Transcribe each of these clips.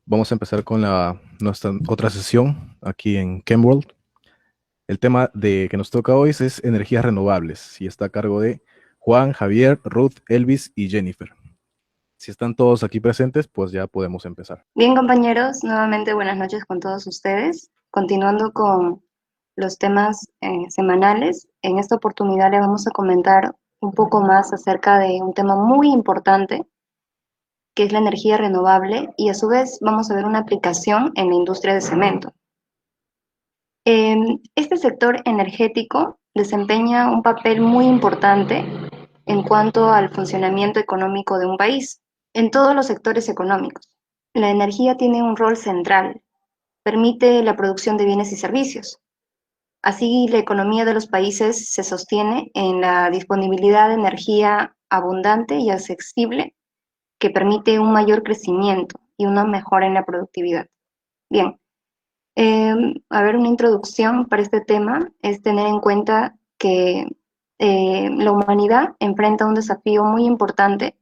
Vamos a empezar con nuestra otra sesión aquí en Chemworld. El tema que nos toca hoy es energías renovables y está a cargo de Juan, Javier, Ruth, Elvis y Jennifer. Si están todos aquí presentes, pues ya podemos empezar. Bien, compañeros, nuevamente buenas noches con todos ustedes. Continuando con los temas semanales, en esta oportunidad les vamos a comentar un poco más acerca de un tema muy importante, que es la energía renovable, y a su vez vamos a ver una aplicación en la industria de cemento. Este sector energético desempeña un papel muy importante en cuanto al funcionamiento económico de un país, en todos los sectores económicos. La energía tiene un rol central. Permite la producción de bienes y servicios. Así, la economía de los países se sostiene en la disponibilidad de energía abundante y accesible que permite un mayor crecimiento y una mejora en la productividad. Bien, una introducción para este tema es tener en cuenta que la humanidad enfrenta un desafío muy importante,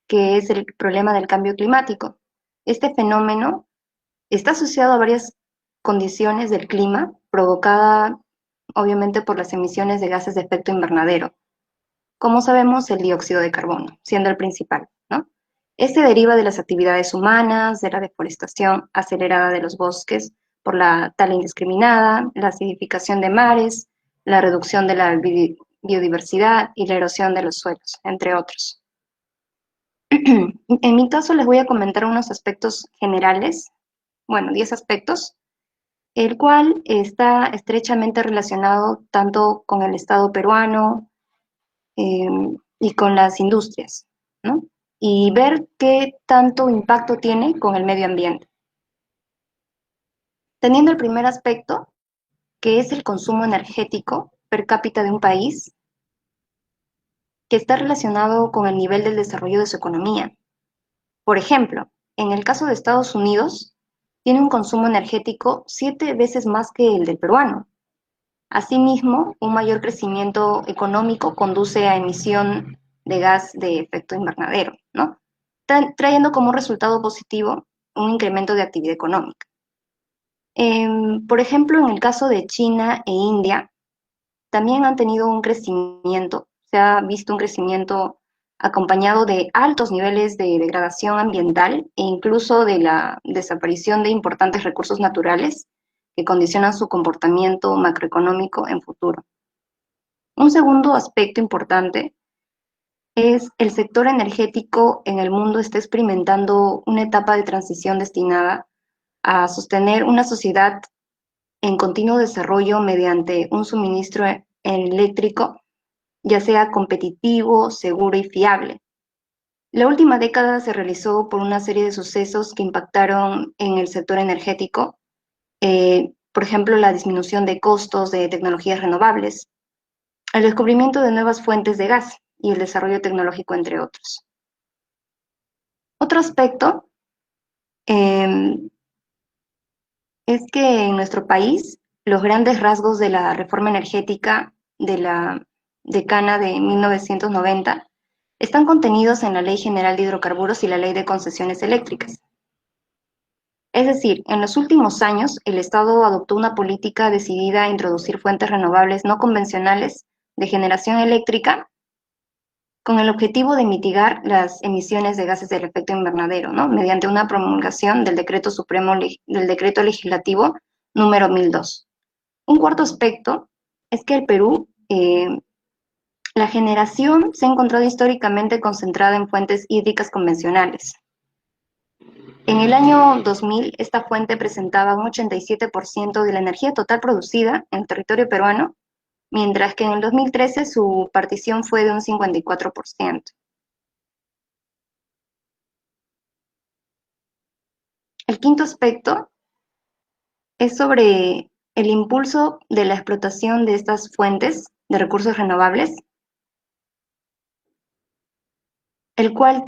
que es el problema del cambio climático. Este fenómeno está asociado a varias condiciones del clima, provocada obviamente por las emisiones de gases de efecto invernadero. Como sabemos, el dióxido de carbono, siendo el principal, ¿no? Este deriva de las actividades humanas, de la deforestación acelerada de los bosques por la tala indiscriminada, la acidificación de mares, la reducción de la biodiversidad y la erosión de los suelos, entre otros. En mi caso les voy a comentar unos aspectos generales, 10 aspectos, el cual está estrechamente relacionado tanto con el Estado peruano eh, y con las industrias, ¿no? Y ver qué tanto impacto tiene con el medio ambiente. Teniendo el primer aspecto, que es el consumo energético per cápita de un país, que está relacionado con el nivel del desarrollo de su economía. Por ejemplo, en el caso de Estados Unidos, tiene un consumo energético 7 veces más que el del peruano. Asimismo, un mayor crecimiento económico conduce a emisión de gas de efecto invernadero, ¿no? Trayendo como resultado positivo un incremento de actividad económica. Por ejemplo, en el caso de China e India, también han tenido un crecimiento, se ha visto un crecimiento acompañado de altos niveles de degradación ambiental e incluso de la desaparición de importantes recursos naturales que condicionan su comportamiento macroeconómico en futuro. Un segundo aspecto importante es el sector energético en el mundo está experimentando una etapa de transición destinada a sostener una sociedad en continuo desarrollo mediante un suministro eléctrico, ya sea competitivo, seguro y fiable. La última década se realizó por una serie de sucesos que impactaron en el sector energético, por ejemplo, la disminución de costos de tecnologías renovables, el descubrimiento de nuevas fuentes de gas y el desarrollo tecnológico, entre otros. Otro aspecto eh, es que en nuestro país los grandes rasgos de la reforma energética de la decana de 1990 están contenidos en la Ley General de Hidrocarburos y la Ley de Concesiones Eléctricas. Es decir, en los últimos años, el Estado adoptó una política decidida a introducir fuentes renovables no convencionales de generación eléctrica con el objetivo de mitigar las emisiones de gases del efecto invernadero, ¿no? Mediante una promulgación del Decreto Supremo, del Decreto Legislativo número 1002. Un cuarto aspecto es que el Perú, la generación se ha encontrado históricamente concentrada en fuentes hídricas convencionales. En el año 2000, esta fuente presentaba un 87% de la energía total producida en el territorio peruano, mientras que en el 2013 su partición fue de un 54%. El quinto aspecto es sobre el impulso de la explotación de estas fuentes de recursos renovables, el cual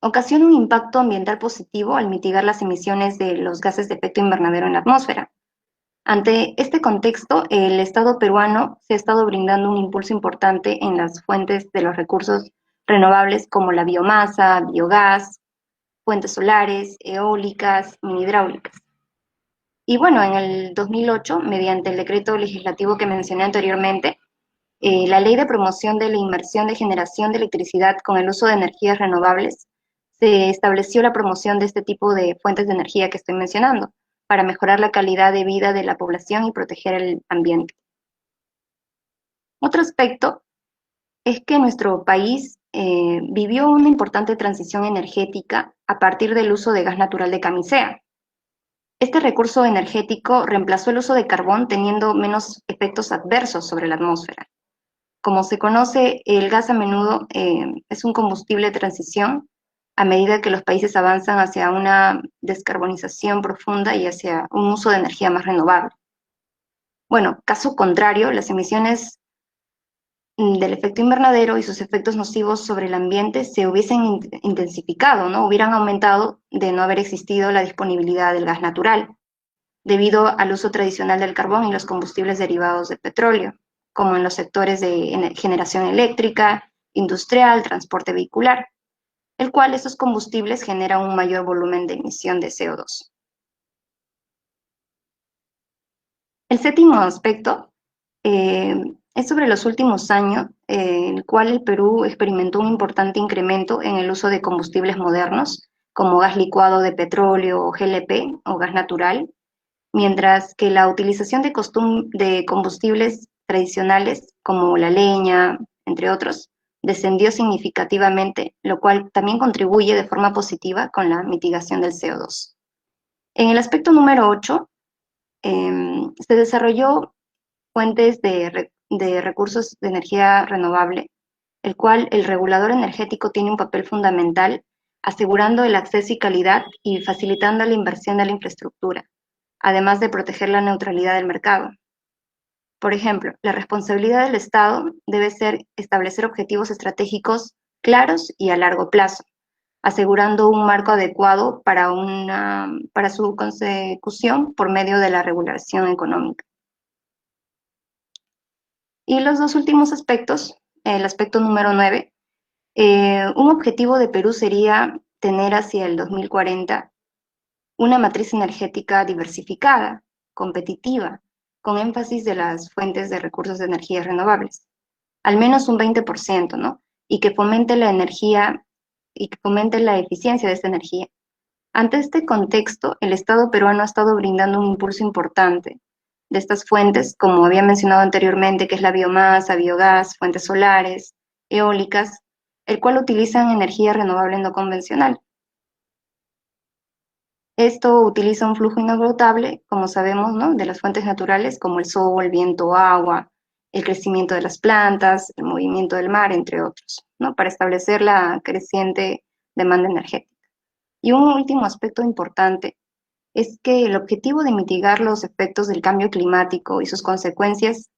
ocasiona un impacto ambiental positivo al mitigar las emisiones de los gases de efecto invernadero en la atmósfera. Ante este contexto, el Estado peruano se ha estado brindando un impulso importante en las fuentes de los recursos renovables como la biomasa, biogás, fuentes solares, eólicas, mini hidráulicas. Y bueno, en el 2008, mediante el decreto legislativo que mencioné anteriormente, la Ley de Promoción de la Inversión de Generación de Electricidad con el uso de energías renovables, se estableció la promoción de este tipo de fuentes de energía que estoy mencionando, para mejorar la calidad de vida de la población y proteger el ambiente. Otro aspecto es que nuestro país vivió una importante transición energética a partir del uso de gas natural de camisea. Este recurso energético reemplazó el uso de carbón teniendo menos efectos adversos sobre la atmósfera. Como se conoce, el gas a menudo es un combustible de transición a medida que los países avanzan hacia una descarbonización profunda y hacia un uso de energía más renovable. Bueno, caso contrario, las emisiones del efecto invernadero y sus efectos nocivos sobre el ambiente se hubiesen intensificado, ¿no? Hubieran aumentado de no haber existido la disponibilidad del gas natural, debido al uso tradicional del carbón y los combustibles derivados de petróleo, como en los sectores de generación eléctrica, industrial, transporte vehicular, el cual esos combustibles generan un mayor volumen de emisión de CO2. El séptimo aspecto es sobre los últimos años, en el cual el Perú experimentó un importante incremento en el uso de combustibles modernos, como gas licuado de petróleo o GLP o gas natural, mientras que la utilización de combustibles tradicionales como la leña, entre otros, descendió significativamente, lo cual también contribuye de forma positiva con la mitigación del CO2. En el aspecto número 8, se desarrolló fuentes de recursos de energía renovable, el cual el regulador energético tiene un papel fundamental, asegurando el acceso y calidad y facilitando la inversión de la infraestructura, además de proteger la neutralidad del mercado. Por ejemplo, la responsabilidad del Estado debe ser establecer objetivos estratégicos claros y a largo plazo, asegurando un marco adecuado para su consecución por medio de la regulación económica. Y los dos últimos aspectos, el aspecto número 9, un objetivo de Perú sería tener hacia el 2040 una matriz energética diversificada, competitiva, con énfasis de las fuentes de recursos de energías renovables, al menos un 20%, ¿no? Y que fomente la energía y que fomente la eficiencia de esta energía. Ante este contexto, el Estado peruano ha estado brindando un impulso importante de estas fuentes, como había mencionado anteriormente, que es la biomasa, biogás, fuentes solares, eólicas, el cual utilizan energía renovable no convencional. Esto utiliza un flujo inagotable, como sabemos, ¿no? De las fuentes naturales como el sol, el viento, agua, el crecimiento de las plantas, el movimiento del mar, entre otros, ¿no? Para establecer la creciente demanda energética. Y un último aspecto importante es que el objetivo de mitigar los efectos del cambio climático y sus consecuencias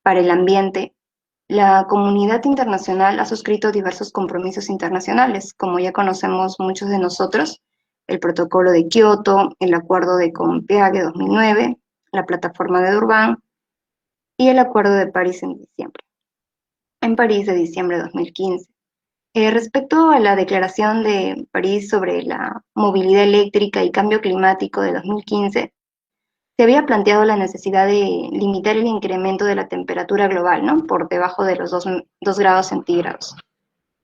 para el ambiente, la comunidad internacional ha suscrito diversos compromisos internacionales, como ya conocemos muchos de nosotros, el Protocolo de Kioto, el Acuerdo de Copenhague 2009, la Plataforma de Durban y el Acuerdo de París en París de diciembre de 2015. Respecto a la Declaración de París sobre la movilidad eléctrica y cambio climático de 2015, se había planteado la necesidad de limitar el incremento de la temperatura global, ¿no? Por debajo de los 2 grados centígrados.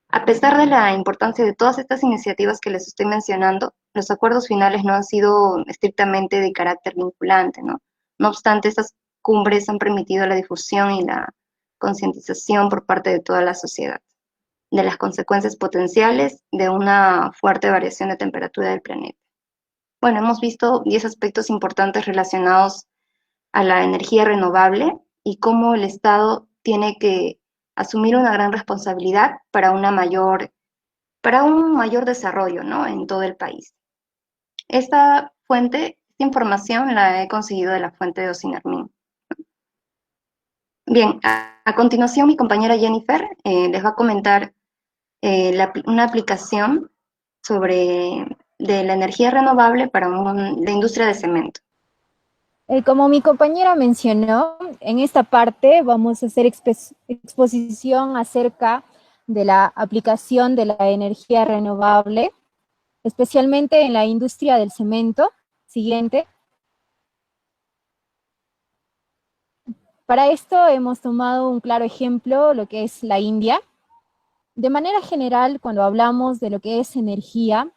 A pesar de la importancia de todas estas iniciativas que les estoy mencionando, los acuerdos finales no han sido estrictamente de carácter vinculante, ¿no? No obstante, estas cumbres han permitido la difusión y la concientización por parte de toda la sociedad de las consecuencias potenciales de una fuerte variación de temperatura del planeta. Bueno, hemos visto 10 aspectos importantes relacionados a la energía renovable y cómo el Estado tiene que asumir una gran responsabilidad para un mayor desarrollo, ¿no? En todo el país. Esta información la he conseguido de la fuente de Ocinermin. Bien, a continuación mi compañera Jennifer les va a comentar una aplicación de la energía renovable para la industria de cemento. Como mi compañera mencionó, en esta parte vamos a hacer exposición acerca de la aplicación de la energía renovable especialmente en la industria del cemento. Siguiente. Para esto hemos tomado un claro ejemplo, lo que es la India. De manera general, cuando hablamos de lo que es energía,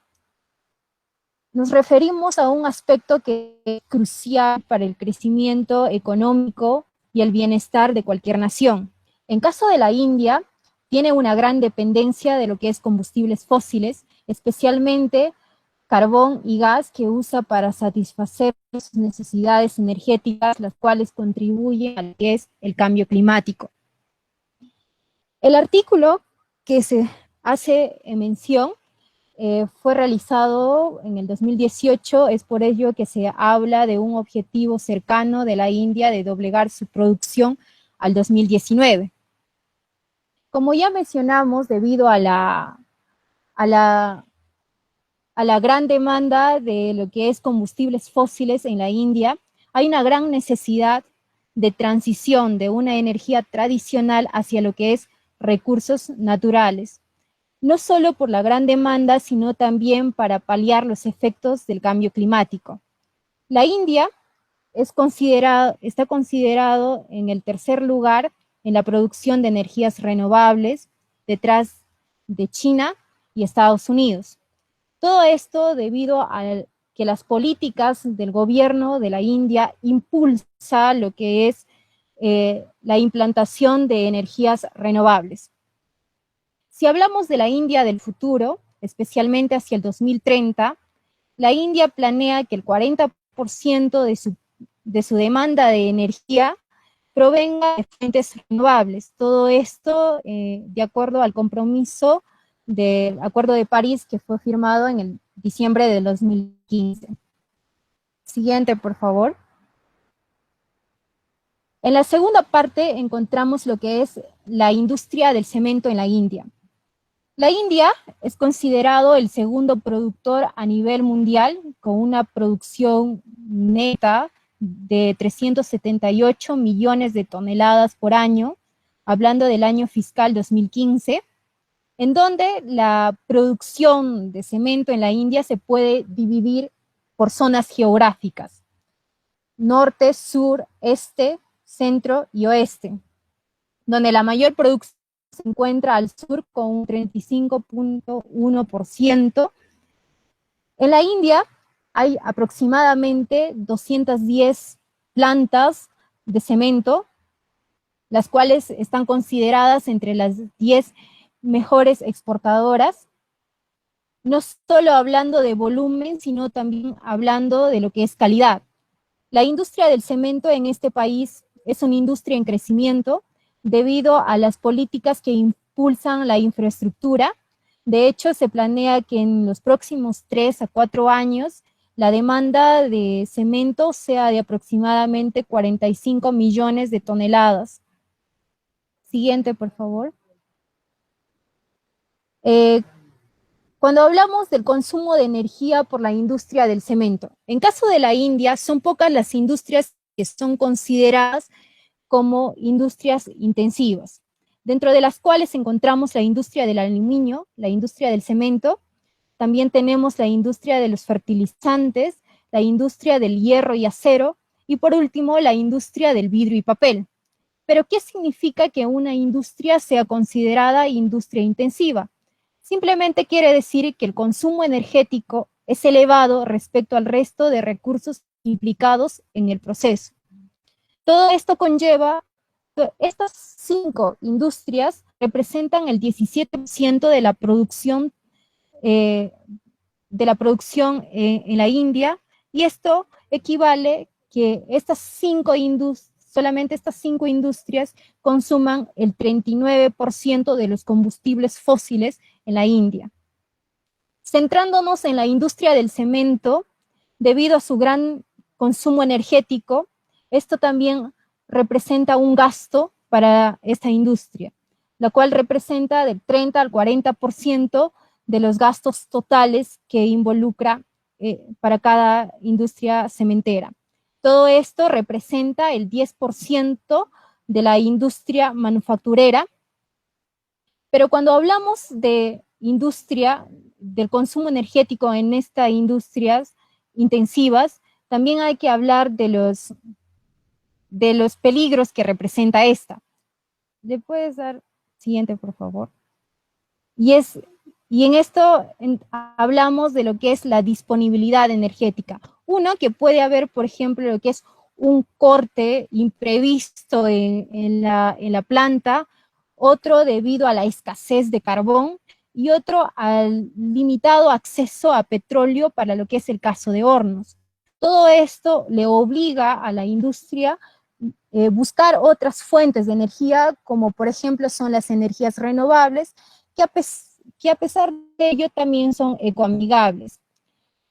nos referimos a un aspecto que es crucial para el crecimiento económico y el bienestar de cualquier nación. En caso de la India, tiene una gran dependencia de lo que es combustibles fósiles, especialmente carbón y gas que usa para satisfacer sus necesidades energéticas, las cuales contribuyen a lo que es el cambio climático. El artículo que se hace mención fue realizado en el 2018, es por ello que se habla de un objetivo cercano de la India de doblegar su producción al 2019. Como ya mencionamos, debido a la gran demanda de lo que es combustibles fósiles en la India, hay una gran necesidad de transición de una energía tradicional hacia lo que es recursos naturales, no solo por la gran demanda, sino también para paliar los efectos del cambio climático. La India está considerado en el tercer lugar en la producción de energías renovables, detrás de China y Estados Unidos. Todo esto debido a que las políticas del gobierno de la India impulsa lo que es la implantación de energías renovables. Si hablamos de la India del futuro, especialmente hacia el 2030, la India planea que el 40% de su demanda de energía provenga de fuentes renovables. Todo esto de acuerdo al compromiso del Acuerdo de París que fue firmado en el diciembre de 2015. Siguiente, por favor. En la segunda parte encontramos lo que es la industria del cemento en la India. La India es considerado el segundo productor a nivel mundial, con una producción neta de 378 millones de toneladas por año, hablando del año fiscal 2015, en donde la producción de cemento en la India se puede dividir por zonas geográficas: norte, sur, este, centro y oeste, donde la mayor producción se encuentra al sur con un 35.1%. En la India hay aproximadamente 210 plantas de cemento, las cuales están consideradas entre las 10 mejores exportadoras, no solo hablando de volumen, sino también hablando de lo que es calidad. La industria del cemento en este país es una industria en crecimiento, debido a las políticas que impulsan la infraestructura. De hecho, se planea que en los próximos 3 a 4 años la demanda de cemento sea de aproximadamente 45 millones de toneladas. Siguiente, por favor. Cuando hablamos del consumo de energía por la industria del cemento, en caso de la India, son pocas las industrias que son consideradas como industrias intensivas, dentro de las cuales encontramos la industria del aluminio, la industria del cemento, también tenemos la industria de los fertilizantes, la industria del hierro y acero, y por último la industria del vidrio y papel. Pero ¿qué significa que una industria sea considerada industria intensiva? Simplemente quiere decir que el consumo energético es elevado respecto al resto de recursos implicados en el proceso. Todo esto conlleva que estas 5 industrias representan el 17% de la producción en la India, y esto equivale que solamente estas 5 industrias consuman el 39% de los combustibles fósiles en la India. Centrándonos en la industria del cemento, debido a su gran consumo energético, esto también representa un gasto para esta industria, la cual representa del 30 al 40% de los gastos totales que involucra para cada industria cementera. Todo esto representa el 10% de la industria manufacturera, pero cuando hablamos de industria del consumo energético en estas industrias intensivas, también hay que hablar de los peligros que representa esta. ¿Le puedes dar siguiente, por favor? Y en esto hablamos de lo que es la disponibilidad energética. Uno, que puede haber, por ejemplo, lo que es un corte imprevisto en la planta, otro debido a la escasez de carbón, y otro al limitado acceso a petróleo para lo que es el caso de hornos. Todo esto le obliga a la industria buscar otras fuentes de energía, como por ejemplo son las energías renovables, que a pesar de ello también son ecoamigables.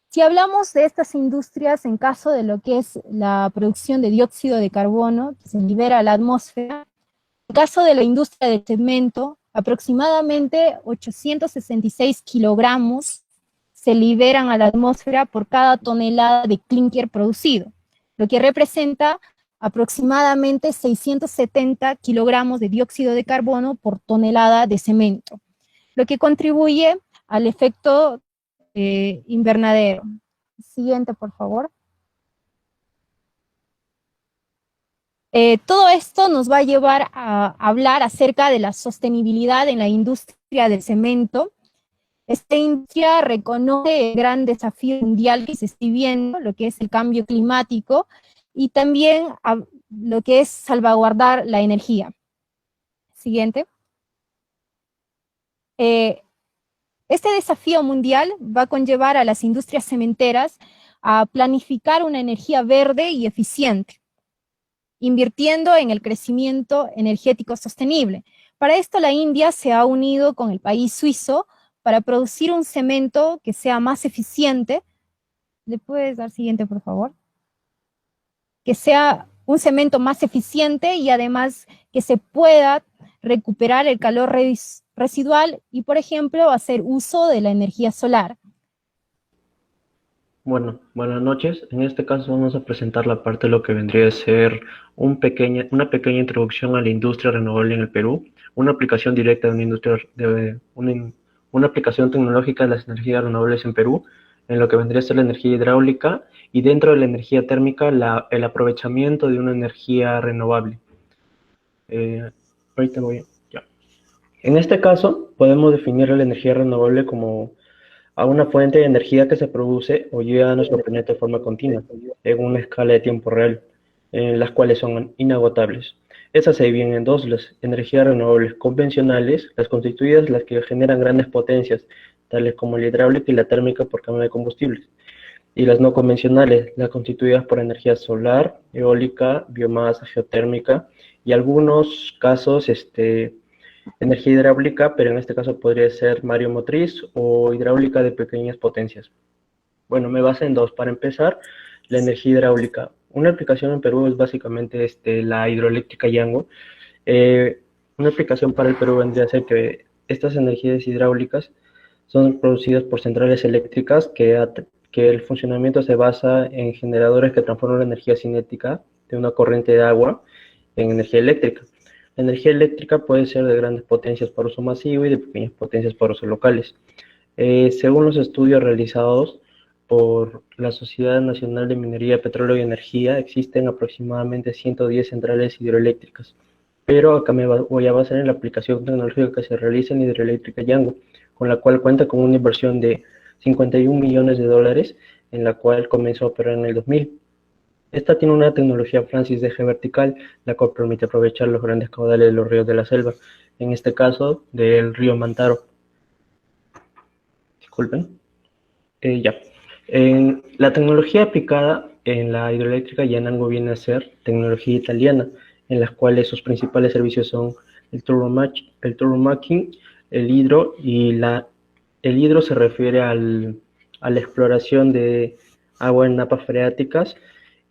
Si hablamos de estas industrias en caso de lo que es la producción de dióxido de carbono que se libera a la atmósfera, en caso de la industria del cemento, aproximadamente 866 kilogramos se liberan a la atmósfera por cada tonelada de clinker producido, lo que representa aproximadamente 670 kilogramos de dióxido de carbono por tonelada de cemento, lo que contribuye al efecto invernadero. Siguiente, por favor. Todo esto nos va a llevar a hablar acerca de la sostenibilidad en la industria del cemento. Esta industria reconoce el gran desafío mundial que se está viviendo, lo que es el cambio climático, y también lo que es salvaguardar la energía. Siguiente. Este desafío mundial va a conllevar a las industrias cementeras a planificar una energía verde y eficiente, invirtiendo en el crecimiento energético sostenible. Para esto la India se ha unido con el país suizo para producir un cemento que sea más eficiente. ¿Le puedes dar siguiente, por favor? Que sea un cemento más eficiente y además que se pueda recuperar el calor residual y, por ejemplo, hacer uso de la energía solar. Bueno, buenas noches. En este caso vamos a presentar la parte de lo que vendría a ser una pequeña introducción a la industria renovable en el Perú, una aplicación directa de una aplicación tecnológica de las energías renovables en Perú, en lo que vendría a ser la energía hidráulica y dentro de la energía térmica el aprovechamiento de una energía renovable. Ahorita ya. En este caso podemos definir la energía renovable como a una fuente de energía que se produce o llega a nuestro planeta de forma continua, en una escala de tiempo real, las cuales son inagotables. Estas se dividen en dos: las energías renovables convencionales, las constituidas, las que generan grandes potencias, tales como la hidráulica y la térmica por cambio de combustibles, y las no convencionales, las constituidas por energía solar, eólica, biomasa, geotérmica, y algunos casos, energía hidráulica, pero en este caso podría ser mareomotriz o hidráulica de pequeñas potencias. Bueno, me baso en dos. Para empezar, la energía hidráulica. Una aplicación en Perú es básicamente la hidroeléctrica Yango. Una aplicación para el Perú vendría a ser que estas energías hidráulicas son producidas por centrales eléctricas que el funcionamiento se basa en generadores que transforman la energía cinética de una corriente de agua en energía eléctrica. La energía eléctrica puede ser de grandes potencias para uso masivo y de pequeñas potencias para usos locales. Según los estudios realizados por la Sociedad Nacional de Minería, Petróleo y Energía, existen aproximadamente 110 centrales hidroeléctricas. Pero acá me voy a basar en la aplicación tecnológica que se realiza en hidroeléctrica Yango, con la cual cuenta con una inversión de 51 millones de dólares, en la cual comenzó a operar en el 2000. Esta tiene una tecnología Francis de eje vertical, la cual permite aprovechar los grandes caudales de los ríos de la selva, en este caso del río Mantaro. Disculpen. Ya. La tecnología aplicada en la hidroeléctrica Yanango viene a ser tecnología italiana, en las cuales sus principales servicios son el turbomapping, el hidro, y el hidro se refiere a la exploración de agua en napas freáticas,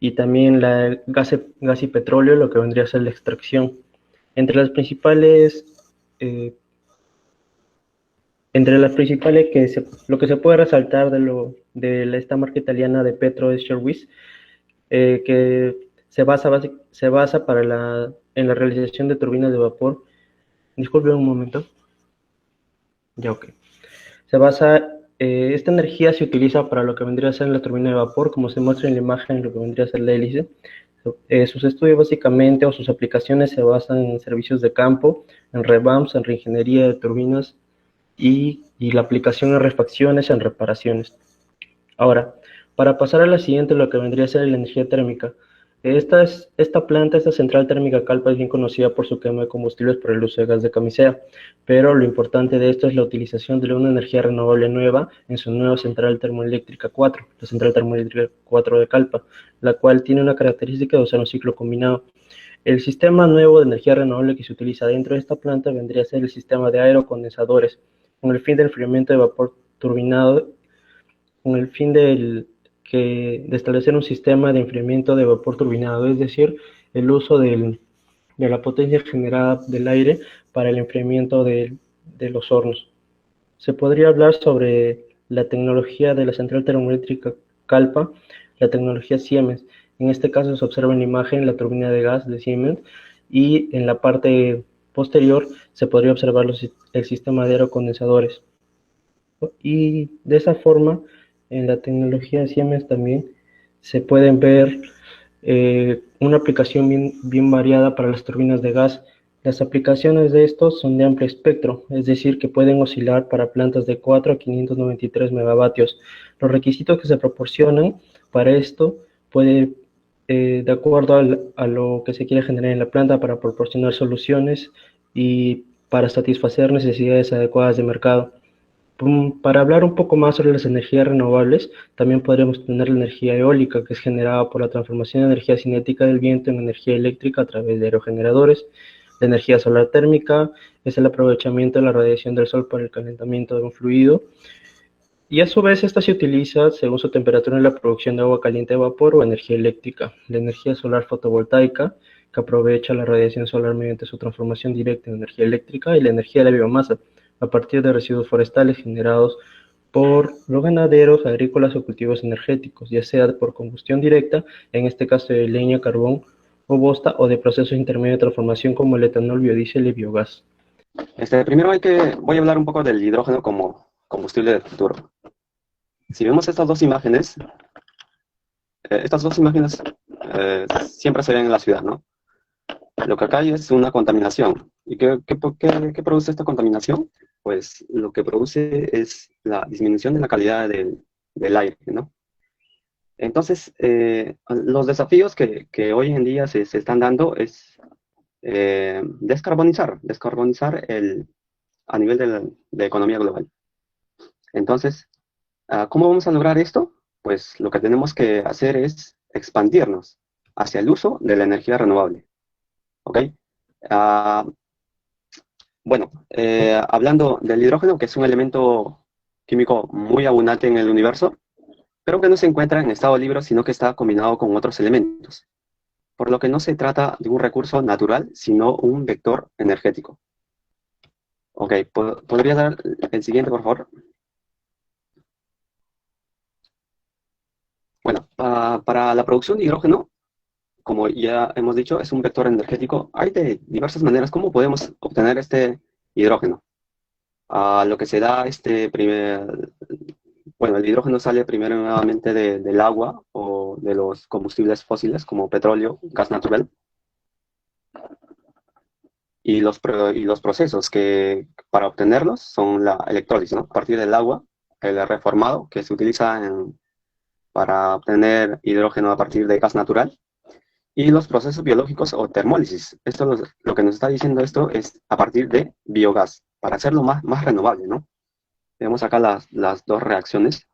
y también la gas y petróleo, lo que vendría a ser la extracción. Entre las principales lo que se puede resaltar de esta marca italiana de petro es Sherwis, que se basa en la realización de turbinas de vapor. Disculpen un momento. Ya, ok. Se basa esta energía se utiliza para lo que vendría a ser la turbina de vapor, como se muestra en la imagen, lo que vendría a ser la hélice. Sus estudios básicamente o sus aplicaciones se basan en servicios de campo, en revamps, en reingeniería de turbinas y la aplicación en refacciones, en reparaciones. Ahora, para pasar a la siguiente, lo que vendría a ser la energía térmica. Esta planta, esta central térmica Calpa, es bien conocida por su quema de combustibles por el uso de gas de camisea, pero lo importante de esto es la utilización de una energía renovable nueva en su nueva central termoeléctrica 4, la central termoeléctrica 4 de Calpa, la cual tiene una característica de usar un ciclo combinado. El sistema nuevo de energía renovable que se utiliza dentro de esta planta vendría a ser el sistema de aerocondensadores, con el fin de enfriamiento de vapor turbinado, con el fin de establecer un sistema de enfriamiento de vapor turbinado, es decir, el uso de la potencia generada del aire para el enfriamiento de los hornos. Se podría hablar sobre la tecnología de la central termoeléctrica Calpa, la tecnología Siemens. En este caso se observa en la imagen la turbina de gas de Siemens y en la parte posterior se podría observar el sistema de aerocondensadores. Y de esa forma, en la tecnología de Siemens también se pueden ver una aplicación bien variada para las turbinas de gas. Las aplicaciones de estos son de amplio espectro, es decir, que pueden oscilar para plantas de 4 a 593 megavatios. Los requisitos que se proporcionan para esto puede, de acuerdo a lo que se quiere generar en la planta, para proporcionar soluciones y para satisfacer necesidades adecuadas de mercado. Para hablar un poco más sobre las energías renovables, también podríamos tener la energía eólica, que es generada por la transformación de energía cinética del viento en energía eléctrica a través de aerogeneradores. La energía solar térmica es el aprovechamiento de la radiación del sol para el calentamiento de un fluido. Y a su vez, esta se utiliza según su temperatura en la producción de agua caliente de vapor o energía eléctrica. La energía solar fotovoltaica, que aprovecha la radiación solar mediante su transformación directa en energía eléctrica, y la energía de la biomasa, a partir de residuos forestales generados por los ganaderos, agrícolas o cultivos energéticos, ya sea por combustión directa, en este caso de leña, carbón o bosta, o de procesos intermedios de transformación como el etanol, biodiesel y biogás. Primero voy a hablar un poco del hidrógeno como combustible del futuro. Si vemos estas dos imágenes siempre se ven en la ciudad, ¿no? Lo que acá hay es una contaminación. ¿Y qué produce esta contaminación? Pues lo que produce es la disminución de la calidad del aire, ¿no? Entonces, los desafíos que hoy en día se están dando es descarbonizar a nivel de la economía global. Entonces, ¿cómo vamos a lograr esto? Pues lo que tenemos que hacer es expandirnos hacia el uso de la energía renovable. ¿Ok? Hablando del hidrógeno, que es un elemento químico muy abundante en el universo, pero que no se encuentra en estado libre, sino que está combinado con otros elementos. Por lo que no se trata de un recurso natural, sino un vector energético. Ok, ¿podría dar el siguiente, por favor? Bueno, para la producción de hidrógeno, como ya hemos dicho, es un vector energético. Hay de diversas maneras cómo podemos obtener este hidrógeno. Lo que se da, el hidrógeno sale primero nuevamente del agua o de los combustibles fósiles como petróleo, gas natural. Y los procesos que para obtenerlos son la electrólisis, ¿no? A partir del agua, el reformado, que se utiliza para obtener hidrógeno a partir de gas natural. Y los procesos biológicos o termólisis. Lo que nos está diciendo esto es a partir de biogás, para hacerlo más renovable, ¿no? Vemos acá las dos reacciones,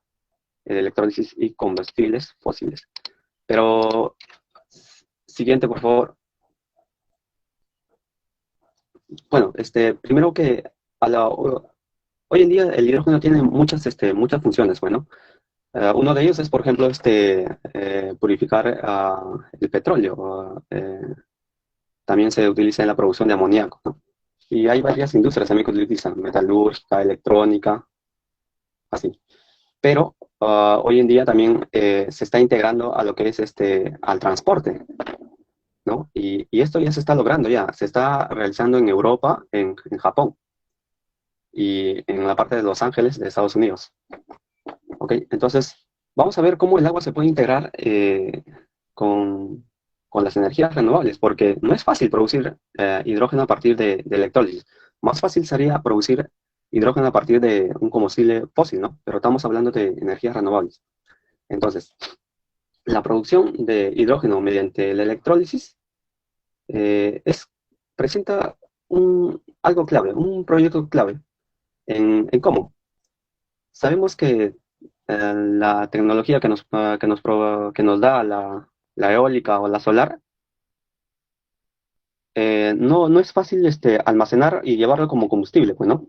electrólisis y combustibles fósiles. Pero, siguiente, por favor. Bueno, primero que hoy en día el hidrógeno tiene muchas funciones, bueno. Uno de ellos es, por ejemplo, purificar el petróleo. También se utiliza en la producción de amoníaco, ¿no? Y hay varias industrias también que utilizan, metalúrgica, electrónica, así. Pero hoy en día también se está integrando a lo que es al transporte, ¿no? Y esto ya se está logrando, ya se está realizando en Europa, en Japón. y en la parte de Los Ángeles, de Estados Unidos. ¿Ok? Entonces, vamos a ver cómo el agua se puede integrar con, con las energías renovables, porque no es fácil producir hidrógeno a partir de electrólisis. Más fácil sería producir hidrógeno a partir de un combustible fósil, ¿no? Pero estamos hablando de energías renovables. Entonces, la producción de hidrógeno mediante la electrólisis presenta algo clave, un proyecto clave. ¿En cómo? Sabemos que la tecnología que nos da la eólica o la solar no es fácil almacenar y llevarlo como combustible, pues, ¿no?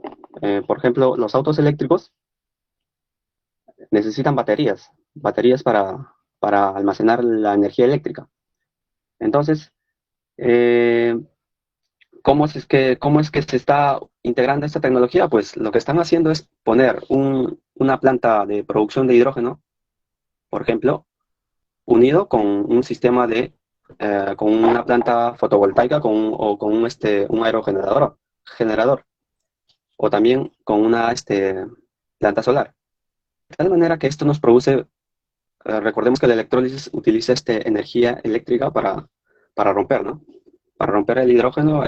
Por ejemplo, los autos eléctricos necesitan baterías para almacenar la energía eléctrica. Entonces, ¿cómo es que se está integrando esta tecnología? Pues lo que están haciendo es poner una planta de producción de hidrógeno, por ejemplo, unido con un sistema con una planta fotovoltaica o con un generador, o también con una planta solar. De tal manera que esto nos produce, recordemos que la electrólisis utiliza energía eléctrica para romper, ¿no? Para romper el hidrógeno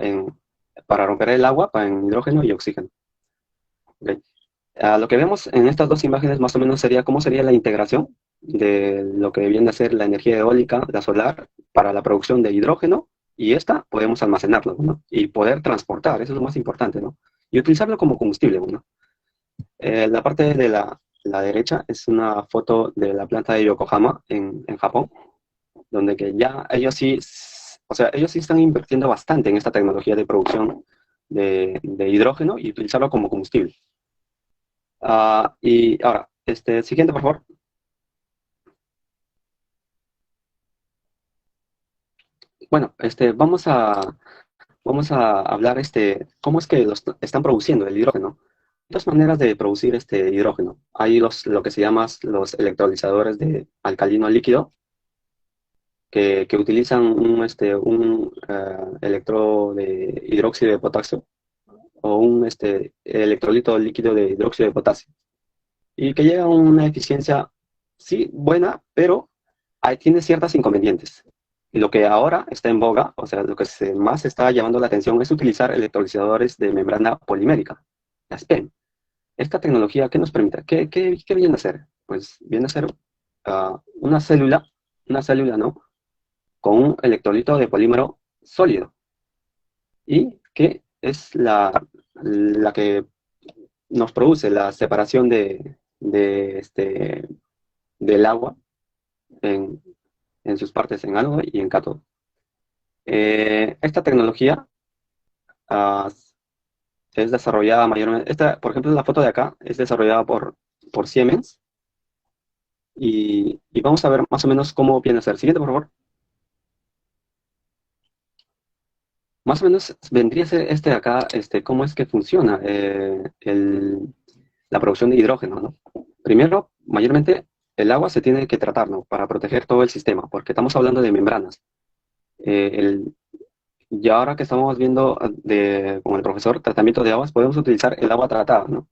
para romper el agua en hidrógeno y oxígeno. Okay. Lo que vemos en estas dos imágenes más o menos sería cómo sería la integración de lo que viene a ser la energía eólica, la solar, para la producción de hidrógeno, y esta podemos almacenarlo, ¿no? Y poder transportar, eso es lo más importante, ¿no? Y utilizarlo como combustible, ¿no? La parte de la derecha es una foto de la planta de Yokohama en Japón, donde que ya ellos sí están invirtiendo bastante en esta tecnología de producción de hidrógeno y utilizarlo como combustible. Y ahora, siguiente, por favor. Bueno, vamos a hablar cómo es que están produciendo el hidrógeno. Hay dos maneras de producir hidrógeno. Hay lo que se llama los electrolizadores de alcalino líquido, que utilizan un electrodo de hidróxido de potasio o un electrolito líquido de hidróxido de potasio, y que llega a una eficiencia, sí, buena, pero tiene ciertos inconvenientes. Y lo que ahora está en boga, o sea, lo que más está llamando la atención es utilizar electrolizadores de membrana polimérica, las PEM. Esta tecnología, ¿qué nos permite? ¿Qué viene a hacer? Pues viene a ser una célula, ¿no? Con un electrolito de polímero sólido, y que es la que nos produce la separación del agua en sus partes, en ánodo y en cátodo. Esta tecnología es desarrollada mayormente, por ejemplo, la foto de acá es desarrollada por Siemens, y vamos a ver más o menos cómo viene a ser. Siguiente, por favor. Más o menos vendría a ser de acá, cómo es que funciona la producción de hidrógeno, ¿no? Primero, mayormente, el agua se tiene que tratar, ¿no? Para proteger todo el sistema, porque estamos hablando de membranas. Y ahora que estamos viendo con el profesor tratamiento de aguas, podemos utilizar el agua tratada, ¿no?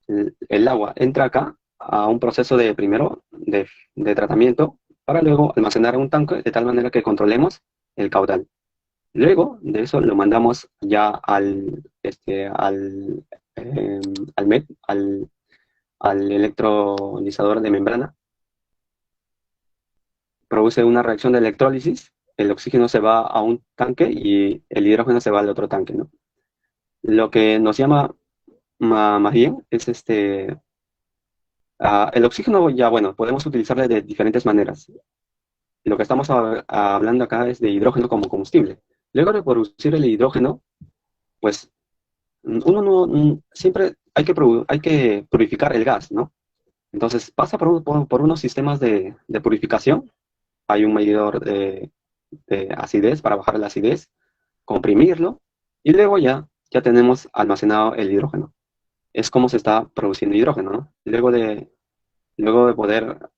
El agua entra acá a un proceso primero de tratamiento, para luego almacenar en un tanque de tal manera que controlemos el caudal. Luego de eso lo mandamos ya al electrolizador de membrana. Produce una reacción de electrólisis, el oxígeno se va a un tanque y el hidrógeno se va al otro tanque, ¿no? Lo que nos llama más bien es el oxígeno, ya bueno, podemos utilizarlo de diferentes maneras. Lo que estamos hablando acá es de hidrógeno como combustible. Luego de producir el hidrógeno, pues siempre hay que purificar el gas, ¿no? Entonces pasa por unos sistemas de purificación. Hay un medidor de acidez para bajar la acidez, comprimirlo, y luego ya tenemos almacenado el hidrógeno. Es como se está produciendo hidrógeno, ¿no? Luego de poder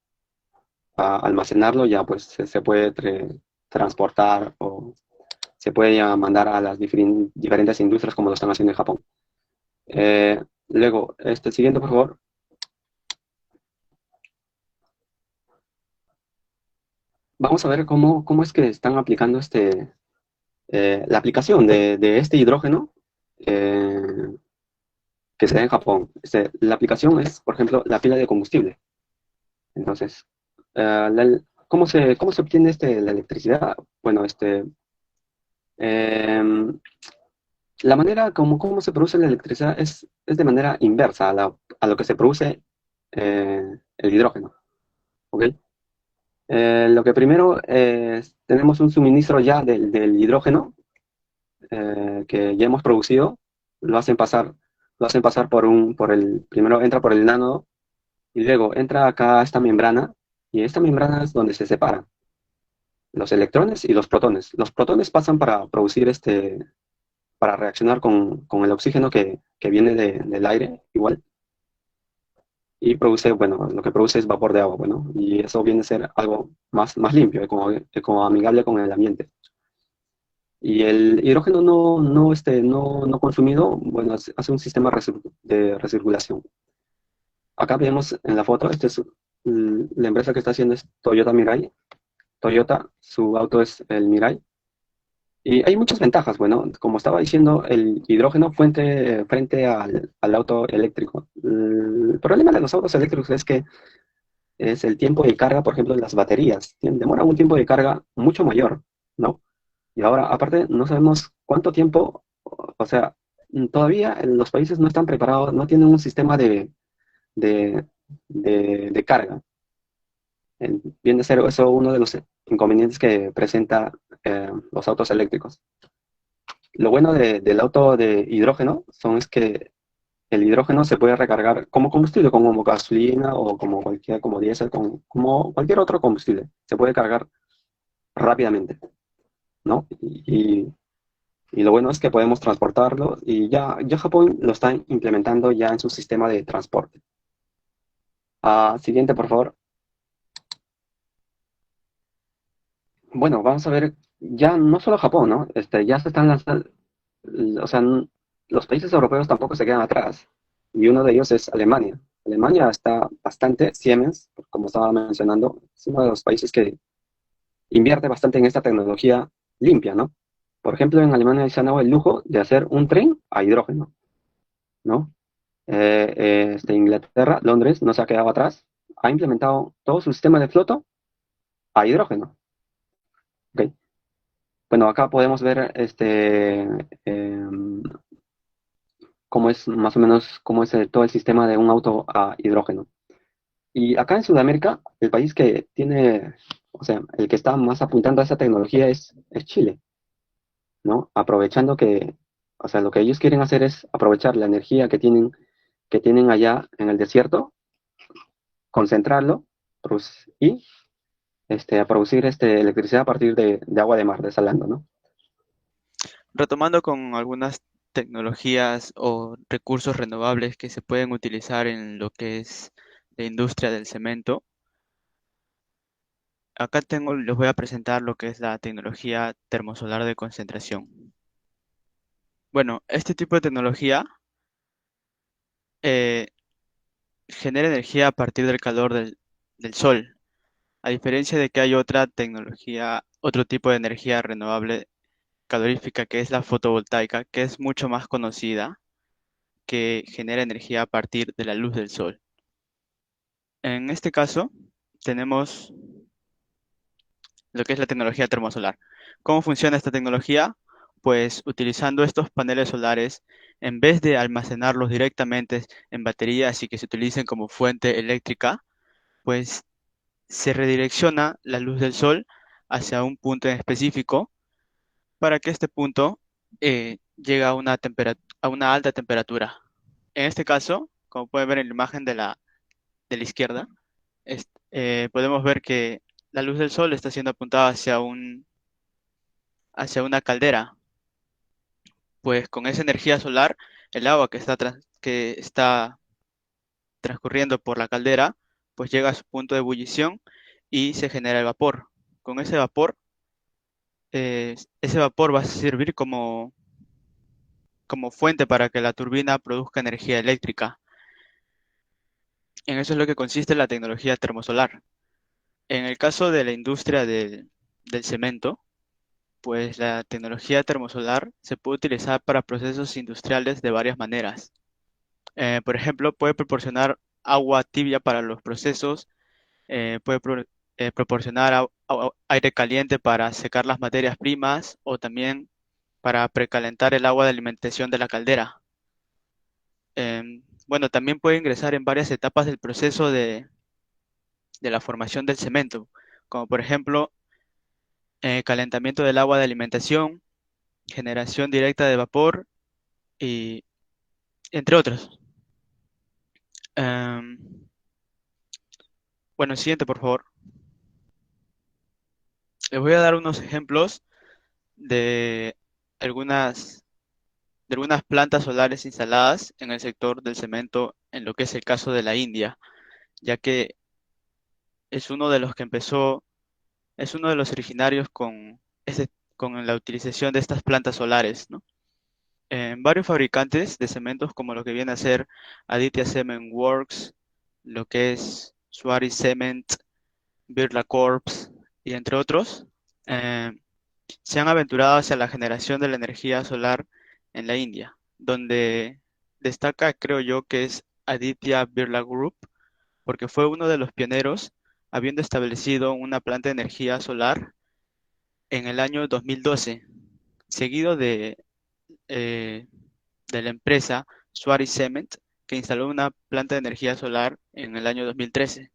almacenarlo, ya pues se puede transportar, o se puede ya mandar a las diferentes industrias, como lo están haciendo en Japón. Luego, siguiente, por favor. Vamos a ver cómo es que están aplicando la aplicación de este hidrógeno eh, que se da en Japón. La aplicación es, por ejemplo, la pila de combustible. Entonces, ¿cómo se obtiene la electricidad? Bueno, em, la manera cómo se produce la electricidad es de manera inversa a lo que se produce el hidrógeno. ¿Ok? Lo que primero tenemos un suministro ya del hidrógeno que ya hemos producido, lo hacen pasar primero entra por el ánodo y luego entra acá a esta membrana y esta membrana es donde se separan los electrones y los protones. Los protones pasan para producir para reaccionar con el oxígeno que viene del aire, igual, y bueno, lo que produce es vapor de agua, bueno, y eso viene a ser algo más limpio, como amigable con el ambiente. Y el hidrógeno no consumido, bueno, hace un sistema de recirculación. Acá vemos en la foto, la empresa que está haciendo es Toyota Mirai. Toyota, su auto es el Mirai. Y hay muchas ventajas, bueno, como estaba diciendo, el hidrógeno frente al auto eléctrico. El problema de los autos eléctricos es que es el tiempo de carga, por ejemplo, de las baterías. Demora un tiempo de carga mucho mayor, ¿no? Y ahora, aparte, no sabemos cuánto tiempo, o sea, todavía los países no están preparados, no tienen un sistema de, de carga. Viene a ser eso uno de los inconvenientes que presenta los autos eléctricos. Lo bueno del auto de hidrógeno es que el hidrógeno se puede recargar como combustible, como gasolina o como diésel, como cualquier otro combustible. Se puede cargar rápidamente, ¿no? Y lo bueno es que podemos transportarlo y ya Japón lo está implementando ya en su sistema de transporte. Siguiente, por favor. Bueno, vamos a ver, ya no solo Japón, ¿no? Ya se están lanzando, o sea, los países europeos tampoco se quedan atrás. Y uno de ellos es Alemania. Alemania está bastante, Siemens, como estaba mencionando, es uno de los países que invierte bastante en esta tecnología limpia, ¿no? Por ejemplo, en Alemania se han dado el lujo de hacer un tren a hidrógeno, ¿no? Inglaterra, Londres, no se ha quedado atrás, ha implementado todo su sistema de flota a hidrógeno. ¿Ok? Bueno, acá podemos ver cómo es más o menos cómo es todo el sistema de un auto a hidrógeno. Y acá en Sudamérica, el país que tiene, o sea, el que está más apuntando a esa tecnología es Chile, ¿no? Aprovechando o sea, lo que ellos quieren hacer es aprovechar la energía que tienen allá en el desierto, concentrarlo y a producir electricidad a partir de agua de mar, desalando, ¿no? Retomando con algunas tecnologías o recursos renovables que se pueden utilizar en lo que es la industria del cemento, acá les voy a presentar lo que es la tecnología termosolar de concentración. Bueno, este tipo de tecnología eh, genera energía a partir del calor del sol, a diferencia de que hay otra tecnología, otro tipo de energía renovable calorífica que es la fotovoltaica, que es mucho más conocida, que genera energía a partir de la luz del sol. En este caso, tenemos lo que es la tecnología termosolar. ¿Cómo funciona esta tecnología? Pues utilizando estos paneles solares, en vez de almacenarlos directamente en baterías y que se utilicen como fuente eléctrica, pues se redirecciona la luz del sol hacia un punto en específico para que este punto llegue a una alta temperatura. En este caso, como pueden ver en la imagen de la izquierda, podemos ver que la luz del sol está siendo apuntada hacia una caldera. Pues con esa energía solar, el agua que está transcurriendo por la caldera, pues llega a su punto de ebullición y se genera el vapor. Con ese vapor va a servir como como fuente para que la turbina produzca energía eléctrica. En eso es lo que consiste la tecnología termosolar. En el caso de la industria del cemento, pues la tecnología termosolar se puede utilizar para procesos industriales de varias maneras. Por ejemplo, puede proporcionar agua tibia para los procesos, proporcionar aire caliente para secar las materias primas o también para precalentar el agua de alimentación de la caldera. Bueno, también puede ingresar en varias etapas del proceso de la formación del cemento, como por ejemplo calentamiento del agua de alimentación, generación directa de vapor y entre otros. Em, bueno, siguiente, por favor. Les voy a dar unos ejemplos de algunas, de algunas plantas solares instaladas en el sector del cemento, en lo que es el caso de la India, ya que es uno de los que empezó, es uno de los originarios con la utilización de estas plantas solares, ¿no? Varios fabricantes de cementos, como lo que viene a ser Aditya Cement Works, lo que es Swari Cement, Birla Corps y entre otros, eh, se han aventurado hacia la generación de la energía solar en la India, donde destaca, creo yo, que es Aditya Birla Group, porque fue uno de los pioneros, habiendo establecido una planta de energía solar en el año 2012, seguido eh, de la empresa Swari Cement, que instaló una planta de energía solar en el año 2013.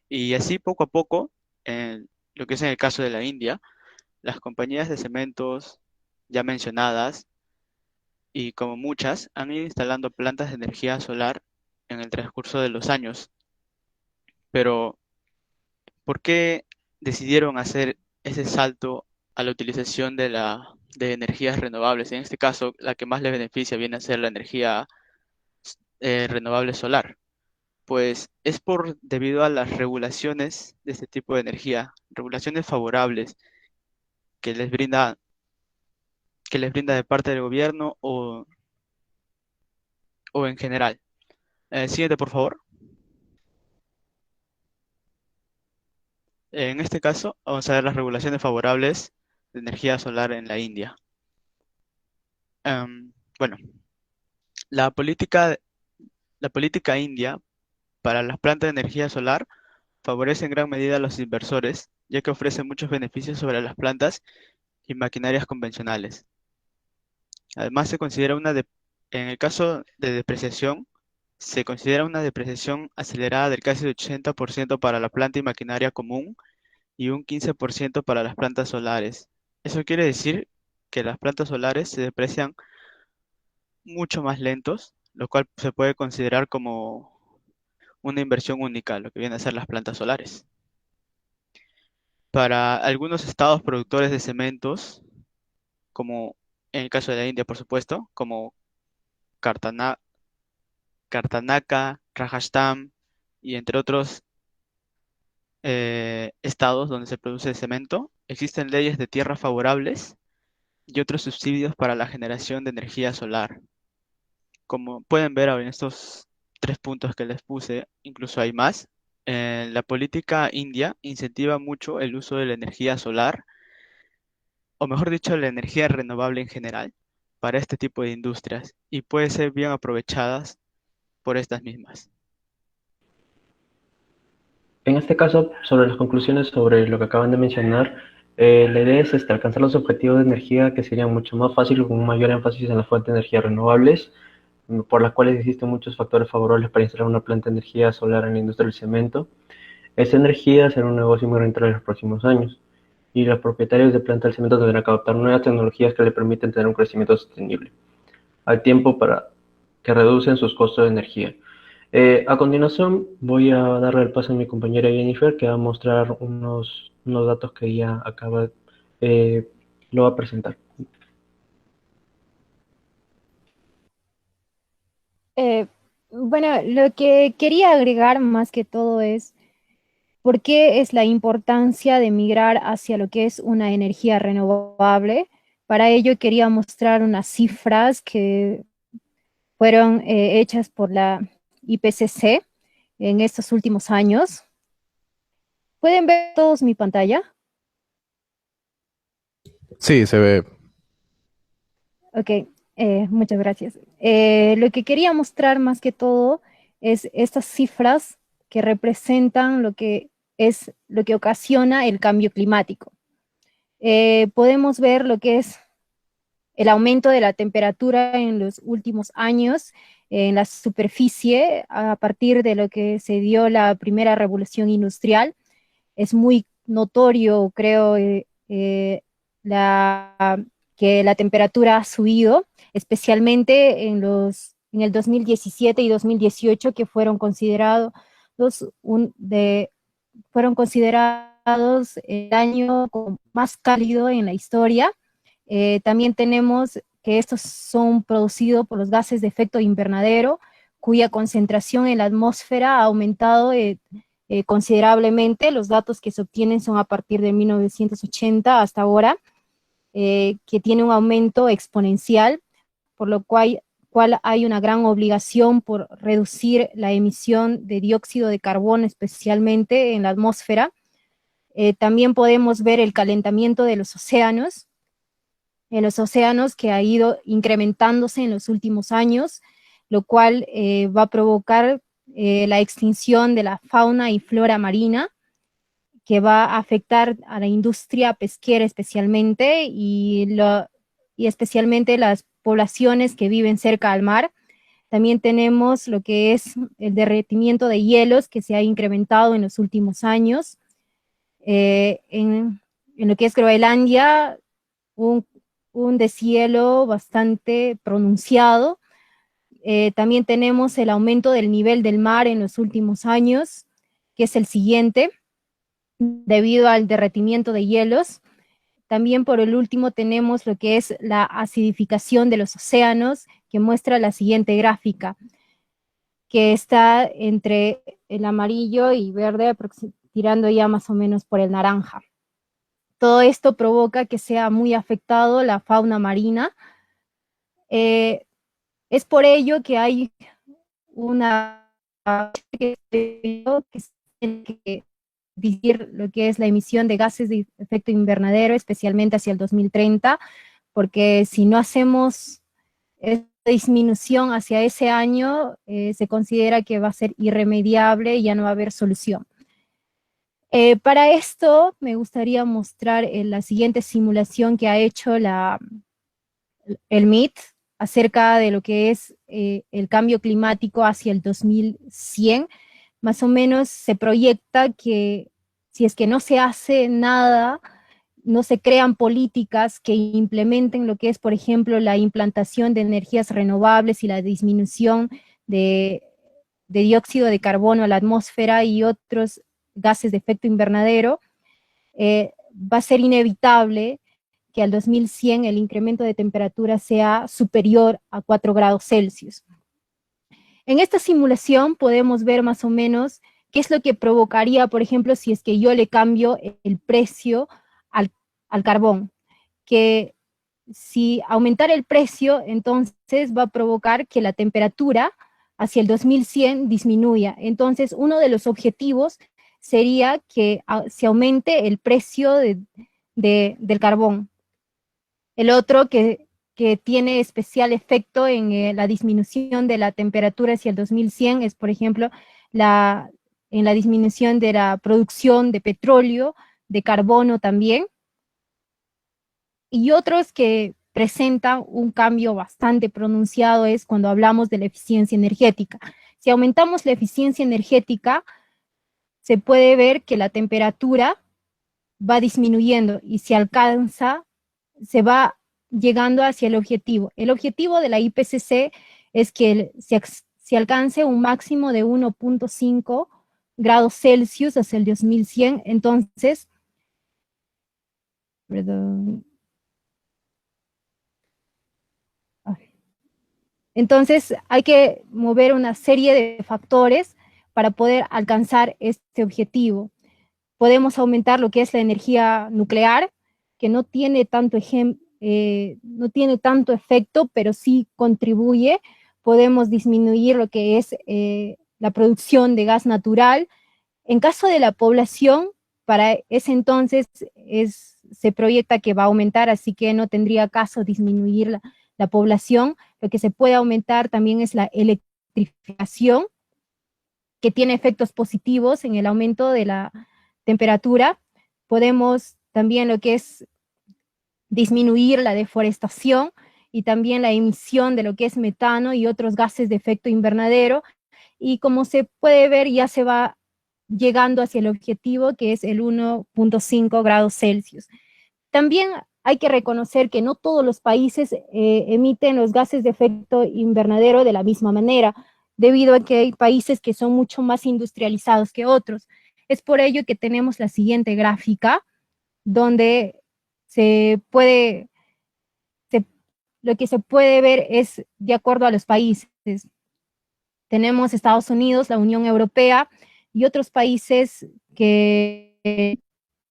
Y así poco a poco, en lo que es en el caso de la India, las compañías de cementos ya mencionadas, y como muchas, han ido instalando plantas de energía solar en el transcurso de los años. Pero, ¿por qué decidieron hacer ese salto a la utilización de energías renovables? En este caso, la que más les beneficia viene a ser la energía renovable solar. Pues es debido a las regulaciones de este tipo de energía, regulaciones favorables que les brinda, de parte del gobierno o en general. Siguiente, por favor. En este caso, vamos a ver las regulaciones favorables de energía solar en la India. Bueno, la política, la política india para las plantas de energía solar favorece en gran medida a los inversores, ya que ofrece muchos beneficios sobre las plantas y maquinarias convencionales. Además, en el caso de depreciación, se considera una depreciación acelerada del casi 80% para la planta y maquinaria común y un 15% para las plantas solares. Eso quiere decir que las plantas solares se deprecian mucho más lentos, lo cual se puede considerar como una inversión única, lo que viene a ser las plantas solares. Para algunos estados productores de cementos, como en el caso de la India, por supuesto, como Karnataka, Rajasthan y entre otros estados donde se produce cemento, existen leyes de tierra favorables y otros subsidios para la generación de energía solar. Como pueden ver en estos 3 puntos que les puse, incluso hay más. La política india incentiva mucho el uso de la energía solar, o mejor dicho, la energía renovable en general, para este tipo de industrias y puede ser bien aprovechadas por estas mismas. En este caso, sobre las conclusiones sobre lo que acaban de mencionar, la idea es alcanzar los objetivos de energía que serían mucho más fáciles con un mayor énfasis en las fuentes de energía renovables, por las cuales existen muchos factores favorables para instalar una planta de energía solar en la industria del cemento. Esta energía será un negocio muy rentable en los próximos años, y los propietarios de plantas de cemento tendrán que adoptar nuevas tecnologías que le permiten tener un crecimiento sostenible, al tiempo para que reducen sus costos de energía. A continuación voy a darle el paso a mi compañera Jennifer, que va a mostrar unos datos que ella acaba, lo va a presentar. Bueno, lo que quería agregar más que todo es por qué es la importancia de migrar hacia lo que es una energía renovable. Para ello quería mostrar unas cifras que fueron hechas por la IPCC en estos últimos años. ¿Pueden ver todos mi pantalla? Sí, se ve. Ok, muchas gracias. Lo que quería mostrar más que todo es estas cifras que representan lo que ocasiona el cambio climático. Podemos ver lo que es el aumento de la temperatura en los últimos años en la superficie a partir de lo que se dio la primera revolución industrial. Es muy notorio, creo, que la temperatura ha subido, especialmente en el 2017 y 2018, que fueron considerados el año más cálido en la historia. También tenemos que estos son producidos por los gases de efecto invernadero, cuya concentración en la atmósfera ha aumentado considerablemente. Los datos que se obtienen son a partir de 1980 hasta ahora, que tiene un aumento exponencial, por lo cual hay una gran obligación por reducir la emisión de dióxido de carbono, especialmente en la atmósfera. También podemos ver el calentamiento de los océanos, que ha ido incrementándose en los últimos años, lo cual va a provocar la extinción de la fauna y flora marina, que va a afectar a la industria pesquera especialmente, y especialmente las poblaciones que viven cerca al mar. También tenemos lo que es el derretimiento de hielos, que se ha incrementado en los últimos años. En lo que es Groenlandia, un deshielo bastante pronunciado. También tenemos el aumento del nivel del mar en los últimos años, que es el siguiente, debido al derretimiento de hielos. También por el último tenemos lo que es la acidificación de los océanos, que muestra la siguiente gráfica, que está entre el amarillo y verde, tirando ya más o menos por el naranja. Todo esto provoca que sea muy afectado la fauna marina. Es por ello que hay una que tiene que disminuir lo que es la emisión de gases de efecto invernadero, especialmente hacia el 2030, porque si no hacemos esta disminución hacia ese año, se considera que va a ser irremediable y ya no va a haber solución. Para esto me gustaría mostrar la siguiente simulación que ha hecho el MIT acerca de lo que es el cambio climático hacia el 2100. Más o menos se proyecta que si es que no se hace nada, no se crean políticas que implementen lo que es, por ejemplo, la implantación de energías renovables y la disminución de dióxido de carbono a la atmósfera y otros gases de efecto invernadero, va a ser inevitable que al 2100 el incremento de temperatura sea superior a 4 grados Celsius. En esta simulación podemos ver más o menos qué es lo que provocaría, por ejemplo, si es que yo le cambio el precio al carbón, que si aumentar el precio, entonces va a provocar que la temperatura hacia el 2100 disminuya. Entonces, uno de los objetivos sería que se aumente el precio del carbón. El otro que tiene especial efecto en la disminución de la temperatura hacia el 2100 es, por ejemplo, en la disminución de la producción de petróleo, de carbono también, y otros que presentan un cambio bastante pronunciado es cuando hablamos de la eficiencia energética. Si aumentamos la eficiencia energética, se puede ver que la temperatura va disminuyendo y se va llegando hacia el objetivo. El objetivo de la IPCC es que se alcance un máximo de 1.5 grados Celsius hacia el 2100. Entonces, hay que mover una serie de factores para poder alcanzar este objetivo. Podemos aumentar lo que es la energía nuclear, que no tiene tanto no tiene tanto efecto, pero sí contribuye. Podemos disminuir lo que es la producción de gas natural. En caso de la población, para ese entonces se proyecta que va a aumentar, así que no tendría caso disminuir la población. Lo que se puede aumentar también es la electrificación, que tiene efectos positivos en el aumento de la temperatura. Podemos también lo que es disminuir la deforestación y también la emisión de lo que es metano y otros gases de efecto invernadero. Y como se puede ver, ya se va llegando hacia el objetivo, que es el 1.5 grados Celsius. También hay que reconocer que no todos los países emiten los gases de efecto invernadero de la misma manera, debido a que hay países que son mucho más industrializados que otros. Es por ello que tenemos la siguiente gráfica, donde lo que se puede ver es de acuerdo a los países. Tenemos Estados Unidos, la Unión Europea y otros países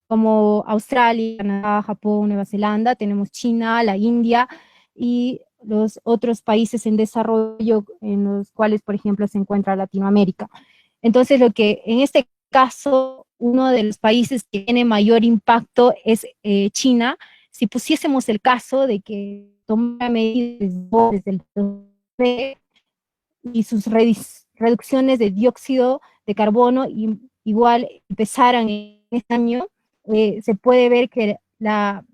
como Australia, Canadá, Japón, Nueva Zelanda, tenemos China, la India y los otros países en desarrollo, en los cuales, por ejemplo, se encuentra Latinoamérica. Entonces, lo que en este caso, uno de los países que tiene mayor impacto es China. Si pusiésemos el caso de que tomara medidas desde el 2009 y sus reducciones de dióxido de carbono igual empezaran en este año, se puede ver que la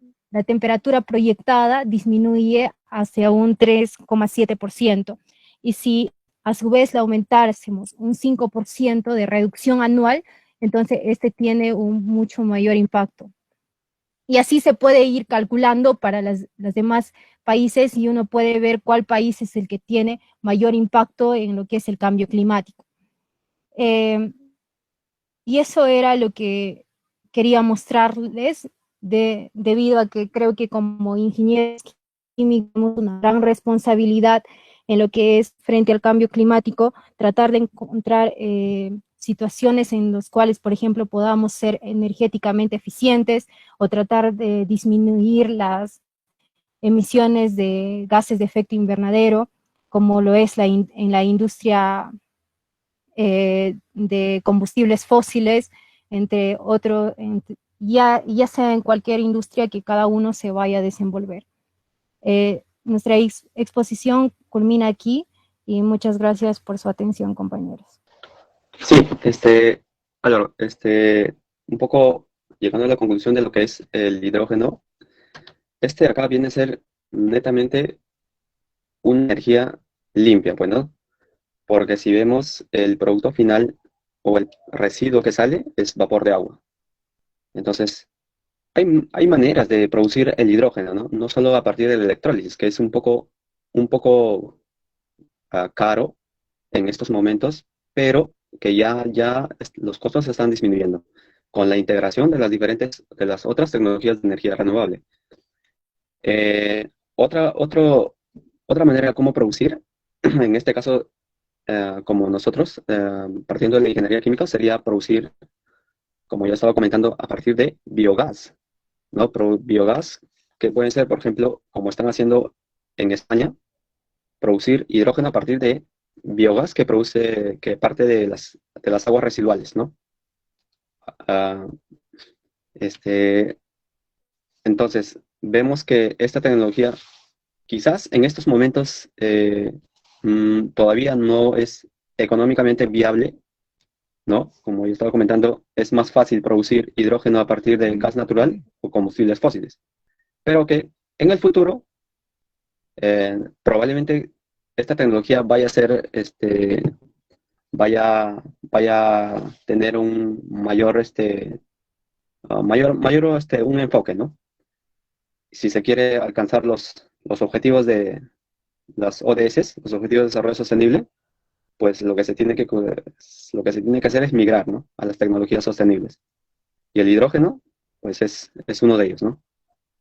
temperatura proyectada disminuye hacia un 3,7%. Y si a su vez la aumentásemos un 5% de reducción anual, entonces este tiene un mucho mayor impacto. Y así se puede ir calculando para los demás países y uno puede ver cuál país es el que tiene mayor impacto en lo que es el cambio climático. Y eso era lo que quería mostrarles, debido a que creo que como ingenieros químicos tenemos una gran responsabilidad en lo que es frente al cambio climático, tratar de encontrar situaciones en las cuales, por ejemplo, podamos ser energéticamente eficientes o tratar de disminuir las emisiones de gases de efecto invernadero, como lo es en la industria de combustibles fósiles, entre otros, ya sea en cualquier industria que cada uno se vaya a desenvolver. Nuestra exposición culmina aquí y muchas gracias por su atención, compañeros. Sí, Álvaro, un poco llegando a la conclusión de lo que es el hidrógeno, acá viene a ser netamente una energía limpia, pues, ¿no? Porque si vemos el producto final o el residuo que sale es vapor de agua. Entonces, hay maneras de producir el hidrógeno, ¿no? No solo a partir de la electrólisis, que es un poco caro en estos momentos, pero que ya los costos se están disminuyendo con la integración de las otras tecnologías de energía renovable. Otra manera de cómo producir, en este caso, como nosotros, partiendo de la ingeniería química, sería producir, como ya estaba comentando, a partir de biogás, ¿no? Biogás, que pueden ser, por ejemplo, como están haciendo en España, producir hidrógeno a partir de biogás que parte de las aguas residuales, ¿no? Ah, entonces, vemos que esta tecnología quizás en estos momentos todavía no es económicamente viable, ¿no? Como yo estaba comentando, es más fácil producir hidrógeno a partir del gas natural o combustibles fósiles, pero que en el futuro probablemente esta tecnología vaya a tener un un enfoque, ¿no? Si se quiere alcanzar los objetivos de las ODS, los Objetivos de Desarrollo Sostenible, pues lo que se tiene que hacer es migrar, ¿no? A las tecnologías sostenibles. Y el hidrógeno, pues es uno de ellos, ¿no?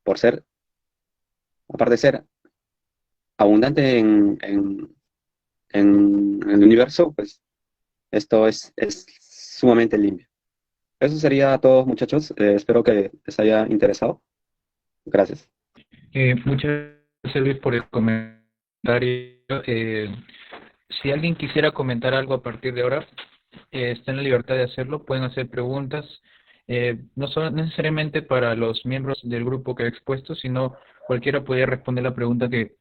Aparte de ser abundante en el universo, pues esto es sumamente limpio. Eso sería todo, muchachos. Espero que les haya interesado. Gracias. Muchas gracias, Luis, por el comentario. Si alguien quisiera comentar algo a partir de ahora, está en la libertad de hacerlo. Pueden hacer preguntas, no son necesariamente para los miembros del grupo que he expuesto, sino cualquiera podría responder la pregunta que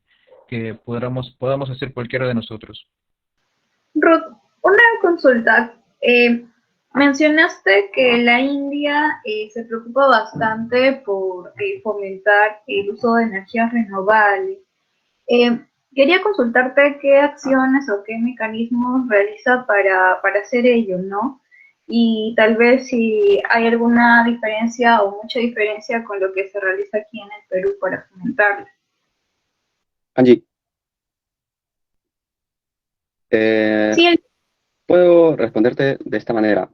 podamos hacer cualquiera de nosotros. Ruth, una consulta. Mencionaste que la India se preocupa bastante por fomentar el uso de energías renovables. Quería consultarte qué acciones o qué mecanismos realiza para hacer ello, ¿no? Y tal vez si hay alguna diferencia o mucha diferencia con lo que se realiza aquí en el Perú para fomentarlo. Angie, Sí, puedo responderte de esta manera.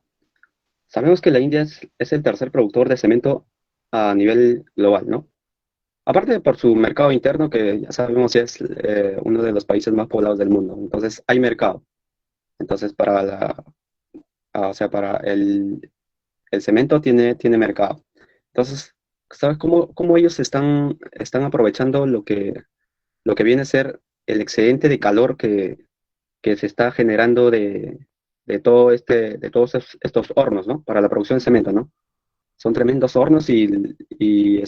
Sabemos que la India es el tercer productor de cemento a nivel global, ¿no? Aparte por su mercado interno, que ya sabemos es uno de los países más poblados del mundo. Entonces, hay mercado. Entonces, o sea, para el cemento tiene mercado. Entonces, ¿sabes cómo ellos están aprovechando lo que viene a ser el excedente de calor que se está generando de todos estos hornos, ¿no? Para la producción de cemento, ¿no? Son tremendos hornos y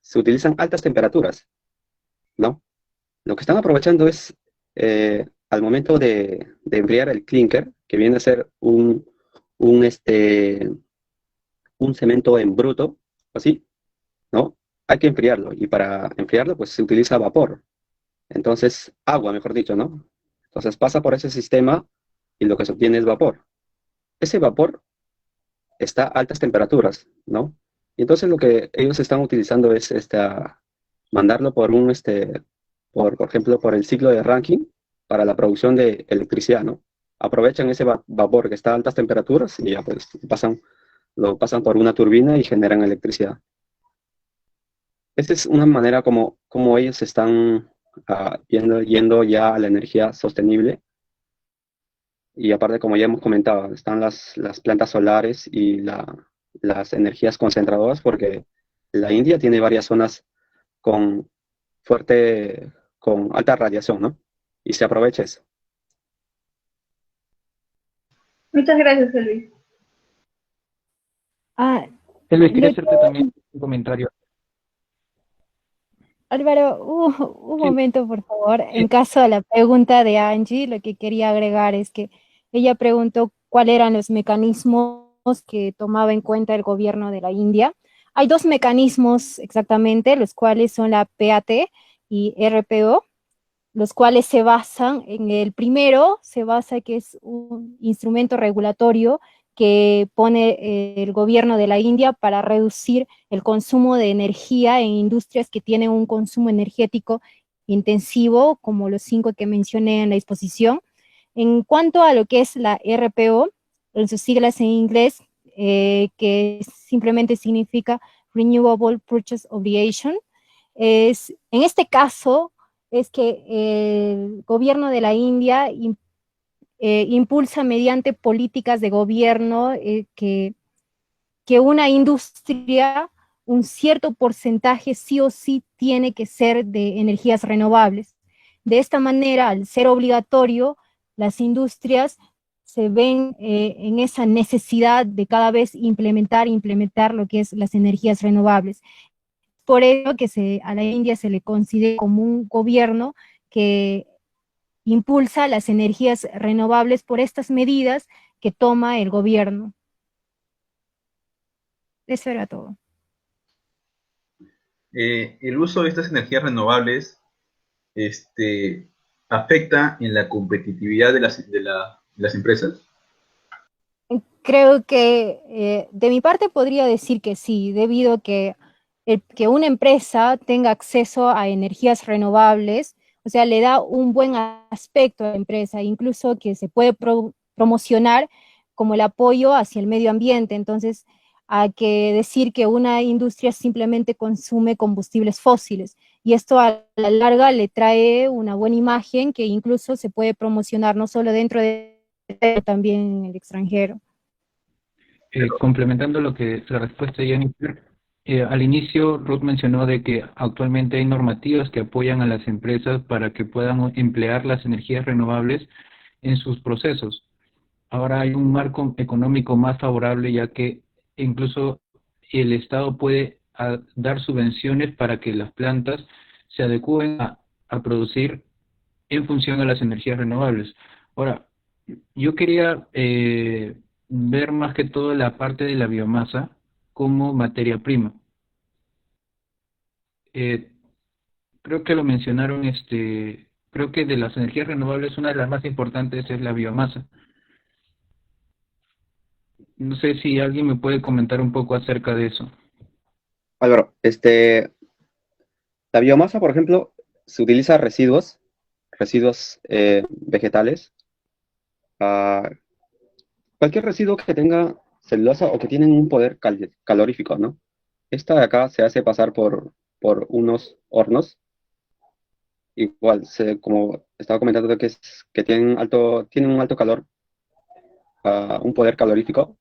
se utilizan altas temperaturas, ¿no? Lo que están aprovechando es, al momento de enfriar el clinker, que viene a ser un, este, un cemento en bruto, así, ¿no? Hay que enfriarlo, y para enfriarlo, pues se utiliza vapor. Entonces, agua, mejor dicho, ¿no? Entonces pasa por ese sistema y lo que se obtiene es vapor. Ese vapor está a altas temperaturas, ¿no? Y entonces lo que ellos están utilizando es mandarlo por ejemplo, por el ciclo de Rankine para la producción de electricidad, ¿no? Aprovechan ese vapor que está a altas temperaturas y ya pues lo pasan por una turbina y generan electricidad. Esa es una manera como ellos están yendo ya a la energía sostenible. Y aparte, como ya hemos comentado, están las plantas solares y las energías concentradoras, porque la India tiene varias zonas con con alta radiación, ¿no? Y se aprovecha eso. muchas gracias, Luis. Ah, Luis, quería lo hacerte también un comentario. Álvaro, un Sí, momento, por favor. sí, En caso de la pregunta de Angie, lo que quería agregar es que ella preguntó cuáles eran los mecanismos que tomaba en cuenta el gobierno de la India. Hay dos mecanismos exactamente, los cuales son la PAT y RPO, los cuales se basan en el primero, se basa que es un instrumento regulatorio que pone el gobierno de la India para reducir el consumo de energía en industrias que tienen un consumo energético intensivo, como los 5 que mencioné en la exposición. En cuanto a lo que es la RPO, en sus siglas en inglés, que simplemente significa Renewable Purchase Obligation, en este caso es que el gobierno de la India impulsa mediante políticas de gobierno que una industria, un cierto porcentaje sí o sí tiene que ser de energías renovables. De esta manera, al ser obligatorio, las industrias se ven en esa necesidad de cada vez implementar lo que es las energías renovables. Por ello que a la India se le considera como un gobierno que impulsa las energías renovables por estas medidas que toma el gobierno. Eso era todo. El uso de estas energías renovables afecta en la competitividad de las empresas. Creo que de mi parte podría decir que sí, debido a que una empresa tenga acceso a energías renovables, o sea, le da un buen aspecto a la empresa, incluso que se puede promocionar como el apoyo hacia el medio ambiente. Entonces, hay que decir que una industria simplemente consume combustibles fósiles, y esto a la larga le trae una buena imagen que incluso se puede promocionar no solo dentro de, pero también en el extranjero. complementando la respuesta de Jennifer, Al inicio, Ruth mencionó de que actualmente hay normativas que apoyan a las empresas para que puedan emplear las energías renovables en sus procesos. Ahora hay un marco económico más favorable, ya que incluso el Estado puede dar subvenciones para que las plantas se adecúen a producir en función de las energías renovables. Ahora, yo quería ver más que todo la parte de la biomasa como materia prima. Eh, Creo que lo mencionaron, creo que de las energías renovables una de las más importantes es la biomasa. No sé si alguien me puede comentar un poco acerca de eso. Álvaro, la biomasa, por ejemplo, se utiliza residuos vegetales, ah, cualquier residuo que tenga celulosa o que tienen un poder calorífico, ¿no? Esta de acá se hace pasar por unos hornos, igual, como estaba comentando, que tienen un alto calor, un poder calorífico,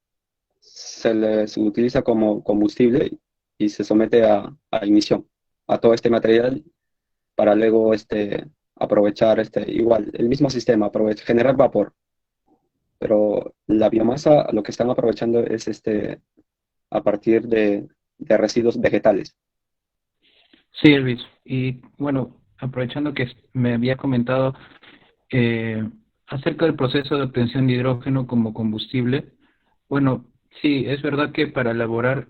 se utiliza como combustible y se somete a ignición a todo este material para luego aprovechar igual el mismo sistema, generar vapor. Pero la biomasa lo que están aprovechando es a partir de residuos vegetales. Sí, Elvis. Y bueno, aprovechando que me había comentado acerca del proceso de obtención de hidrógeno como combustible, bueno, sí, es verdad que para elaborar,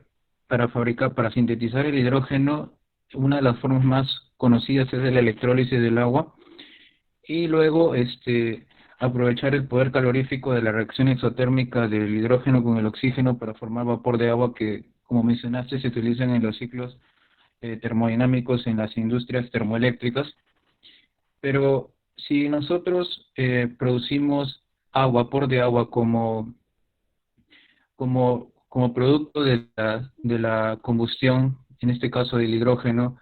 para fabricar, para sintetizar el hidrógeno, una de las formas más conocidas es la electrólisis del agua y luego aprovechar el poder calorífico de la reacción exotérmica del hidrógeno con el oxígeno para formar vapor de agua que, como mencionaste, se utilizan en los ciclos termodinámicos en las industrias termoeléctricas. Pero si nosotros producimos agua, vapor de agua como producto de la combustión, en este caso del hidrógeno,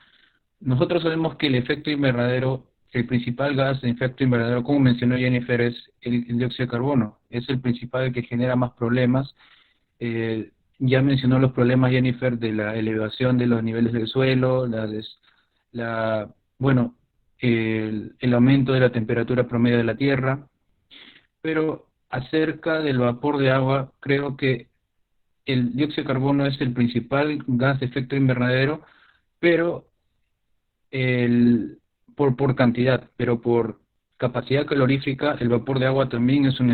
nosotros sabemos que el efecto invernadero, el principal gas de efecto invernadero, como mencionó Jennifer, es el dióxido de carbono. Es el principal que genera más problemas. Ya mencionó los problemas, Jennifer, de la elevación de los niveles del suelo, bueno, el aumento de la temperatura promedio de la Tierra. Pero acerca del vapor de agua, creo que el dióxido de carbono es el principal gas de efecto invernadero, pero por cantidad, pero por capacidad calorífica, el vapor de agua también es un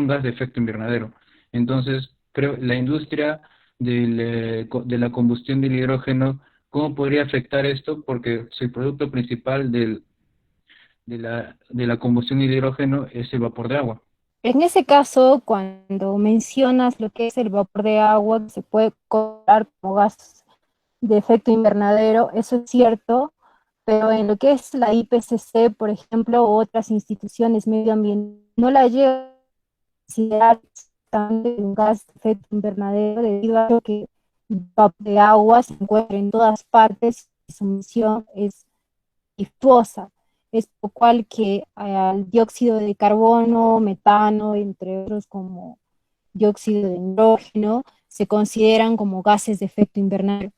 gas de efecto invernadero. Entonces, creo la industria de la combustión del hidrógeno, ¿cómo podría afectar esto? Porque si el producto principal de la combustión del hidrógeno es el vapor de agua. En ese caso, cuando mencionas lo que es el vapor de agua, que se puede considerar como gas de efecto invernadero, eso es cierto, pero en lo que es la IPCC, por ejemplo, u otras instituciones medioambientales, no la llegan a considerar un gas de efecto invernadero debido a que el vapor de agua se encuentra en todas partes y su emisión es difusa. Es por lo cual que al dióxido de carbono, metano, entre otros como dióxido de nitrógeno, se consideran como gases de efecto invernadero.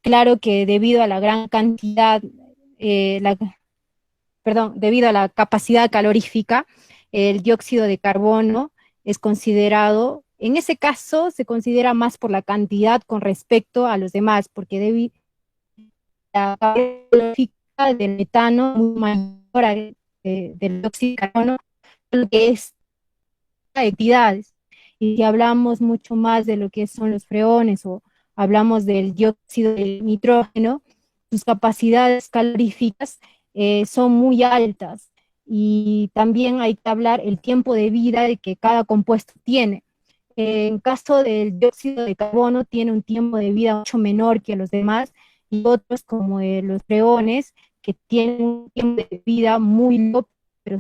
Claro que debido a la gran cantidad, debido a la capacidad calorífica, el dióxido de carbono es considerado, en ese caso se considera más por la cantidad con respecto a los demás, porque debido a la capacidad calórica del metano muy mayor del dióxido de carbono, lo que es actividades. Y si hablamos mucho más de lo que son los freones o hablamos del dióxido de nitrógeno, sus capacidades caloríficas son muy altas y también hay que hablar el tiempo de vida de que cada compuesto tiene. En caso del dióxido de carbono tiene un tiempo de vida mucho menor que los demás y otros como los freones que tienen un tiempo de vida muy loco, pero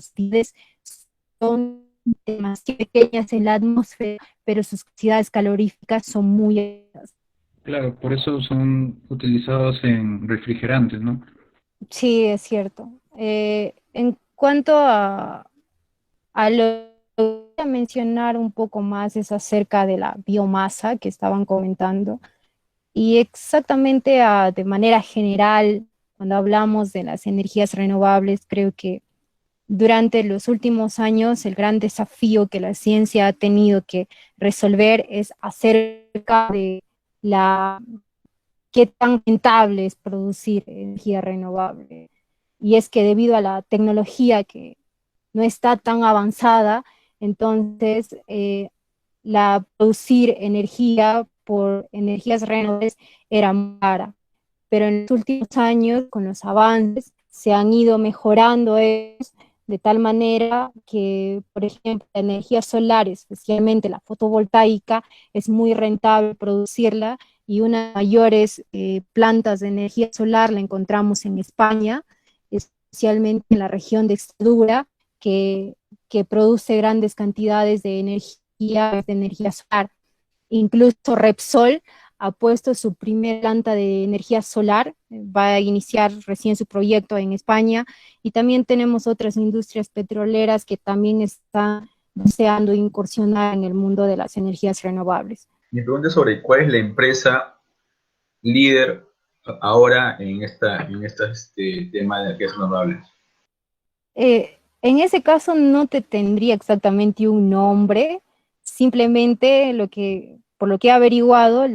son demasiado pequeñas en la atmósfera, pero sus capacidades caloríficas son muy altas. Claro, por eso son utilizados en refrigerantes, ¿no? Sí, es cierto. En cuanto a lo que voy a mencionar un poco más es acerca de la biomasa que estaban comentando. Y exactamente de manera general, cuando hablamos de las energías renovables, creo que durante los últimos años el gran desafío que la ciencia ha tenido que resolver es acerca de qué tan rentable es producir energía renovable. Y es que debido a la tecnología que no está tan avanzada, entonces producir energía por energías renovables era muy cara. Pero en los últimos años, con los avances, se han ido mejorando ellos de tal manera que, por ejemplo, la energía solar, especialmente la fotovoltaica, es muy rentable producirla, y una de las mayores plantas de energía solar la encontramos en España, especialmente en la región de Extremadura, que produce grandes cantidades de energía solar. Incluso Repsol ha puesto su primera planta de energía solar, va a iniciar recién su proyecto en España, y también tenemos otras industrias petroleras que también están deseando incursionar en el mundo de las energías renovables. Mi pregunta es sobre cuál es la empresa líder ahora en este tema de energías renovables. En ese caso no te tendría exactamente un nombre, simplemente por lo que he averiguado,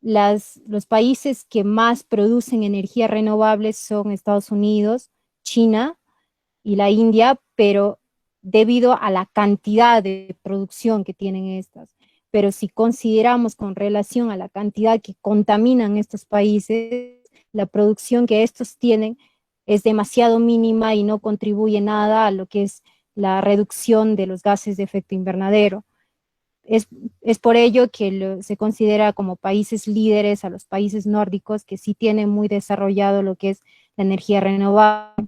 los países que más producen energías renovables son Estados Unidos, China y la India, pero debido a la cantidad de producción que tienen estas. Pero si consideramos con relación a la cantidad que contaminan estos países, la producción que estos tienen es demasiado mínima y no contribuye nada a lo que es la reducción de los gases de efecto invernadero. Es por ello que se considera como países líderes a los países nórdicos, que sí tienen muy desarrollado lo que es la energía renovable.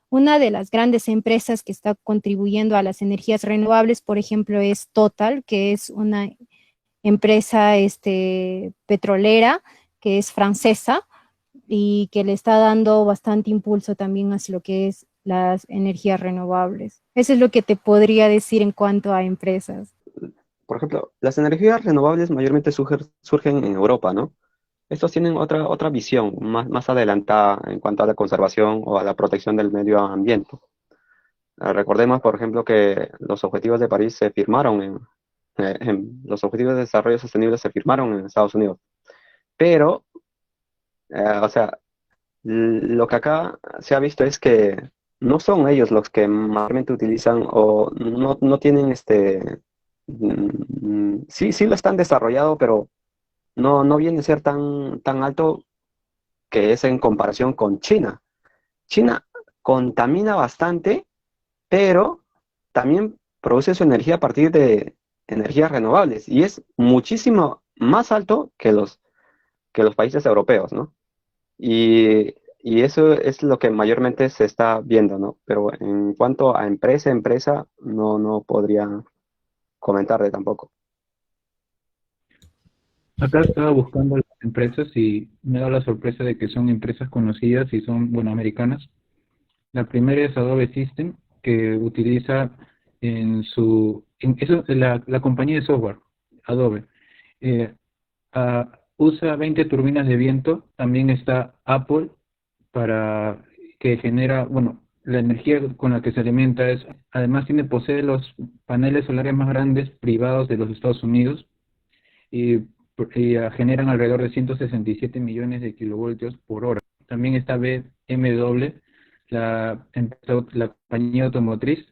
Una de las grandes empresas que está contribuyendo a las energías renovables, por ejemplo, es Total, que es una empresa petrolera, que es francesa, y que le está dando bastante impulso también hacia lo que es las energías renovables. Eso es lo que te podría decir en cuanto a empresas. Por ejemplo, las energías renovables mayormente surgen en Europa, ¿no? Estos tienen otra visión más adelantada en cuanto a la conservación o a la protección del medio ambiente. Recordemos, por ejemplo, que los objetivos de París se firmaron los objetivos de desarrollo sostenible se firmaron en Estados Unidos. Pero, o sea, lo que acá se ha visto es que no son ellos los que mayormente utilizan o no tienen sí lo están desarrollado, pero no viene a ser tan alto que es en comparación con China. China contamina bastante, pero también produce su energía a partir de energías renovables y es muchísimo más alto que los países europeos, ¿no? Y eso es lo que mayormente se está viendo, ¿no? Pero en cuanto a empresa, no podría comentarle tampoco. Acá estaba buscando las empresas y me da la sorpresa de que son empresas conocidas y son, bueno, americanas. La primera es Adobe System, que utiliza la compañía de software, Adobe. Eh, Usa 20 turbinas de viento. También está Apple, para que genera, bueno, la energía con la que se alimenta además posee los paneles solares más grandes privados de los Estados Unidos y, generan alrededor de 167 millones de kilovoltios por hora. También está BMW, la compañía automotriz,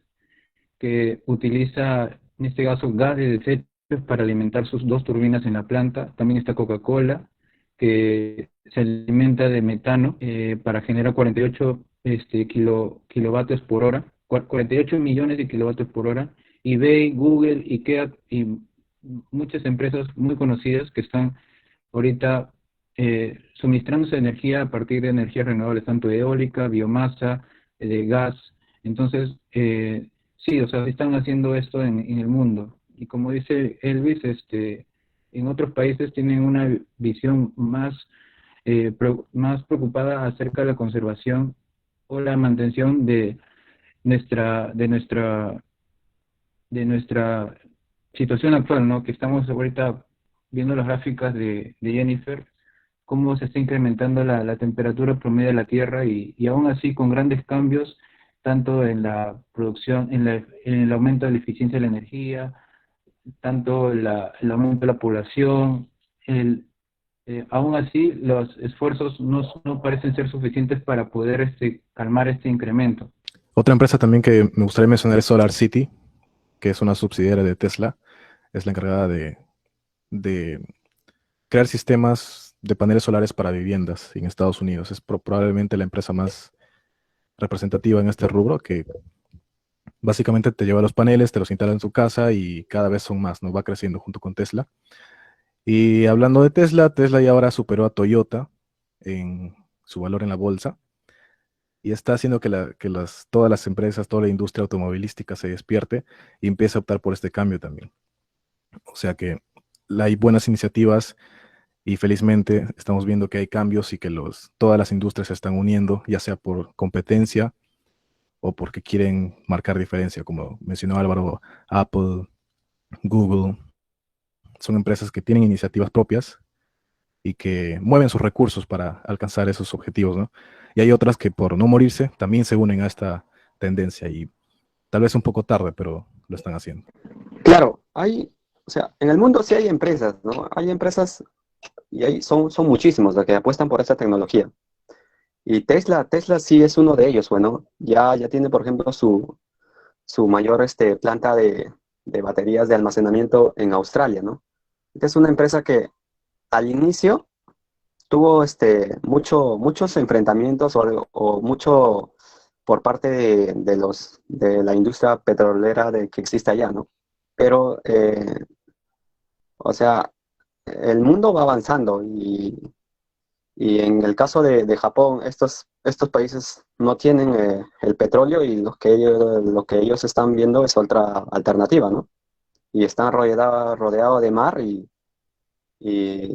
que utiliza, en este caso, gas de desechos para alimentar sus dos turbinas en la planta. También está Coca-Cola, que se alimenta de metano para generar 48 kilovatios por hora, 48 millones de kilovatios por hora. eBay, Google, IKEA y muchas empresas muy conocidas que están ahorita suministrándose energía a partir de energías renovables, tanto eólica, biomasa, de gas. Entonces, sí, o sea, están haciendo esto en el mundo. Y como dice Elvis, en otros países tienen una visión más preocupada acerca de la conservación o la mantención de nuestra situación actual, ¿no? Que estamos ahorita viendo las gráficas de Jennifer, cómo se está incrementando la temperatura promedio de la Tierra y aún así con grandes cambios, tanto en la producción, en el aumento de la eficiencia de la energía, tanto el aumento de la población, aún así los esfuerzos no parecen ser suficientes para poder calmar este incremento. Otra empresa también que me gustaría mencionar es SolarCity, que es una subsidiaria de Tesla. Es la encargada de crear sistemas de paneles solares para viviendas en Estados Unidos. Es probablemente la empresa más representativa en este rubro, que básicamente te lleva los paneles, te los instala en su casa y cada vez son más, ¿no? Va creciendo junto con Tesla. Y hablando de Tesla, Tesla ya ahora superó a Toyota en su valor en la bolsa y está haciendo que, todas las empresas, toda la industria automovilística se despierte y empiece a optar por este cambio también. O sea que hay buenas iniciativas y felizmente estamos viendo que hay cambios y que todas las industrias se están uniendo, ya sea por competencia o porque quieren marcar diferencia, como mencionó Álvaro. Apple, Google, son empresas que tienen iniciativas propias y que mueven sus recursos para alcanzar esos objetivos, ¿no? Y hay otras que por no morirse también se unen a esta tendencia y tal vez un poco tarde, pero lo están haciendo. Claro, o sea, en el mundo sí hay empresas, ¿no? Hay empresas y son muchísimos los que apuestan por esa tecnología. Y Tesla sí es uno de ellos, bueno, ya tiene, por ejemplo, su mayor planta de baterías de almacenamiento en Australia, ¿no? Esta es una empresa que al inicio tuvo muchos enfrentamientos o mucho por parte de la industria petrolera que existe allá, ¿no? Pero, o sea, el mundo va avanzando y en el caso de Japón, estos países no tienen el petróleo y lo que ellos están viendo es otra alternativa, ¿no? Y están rodeados de mar y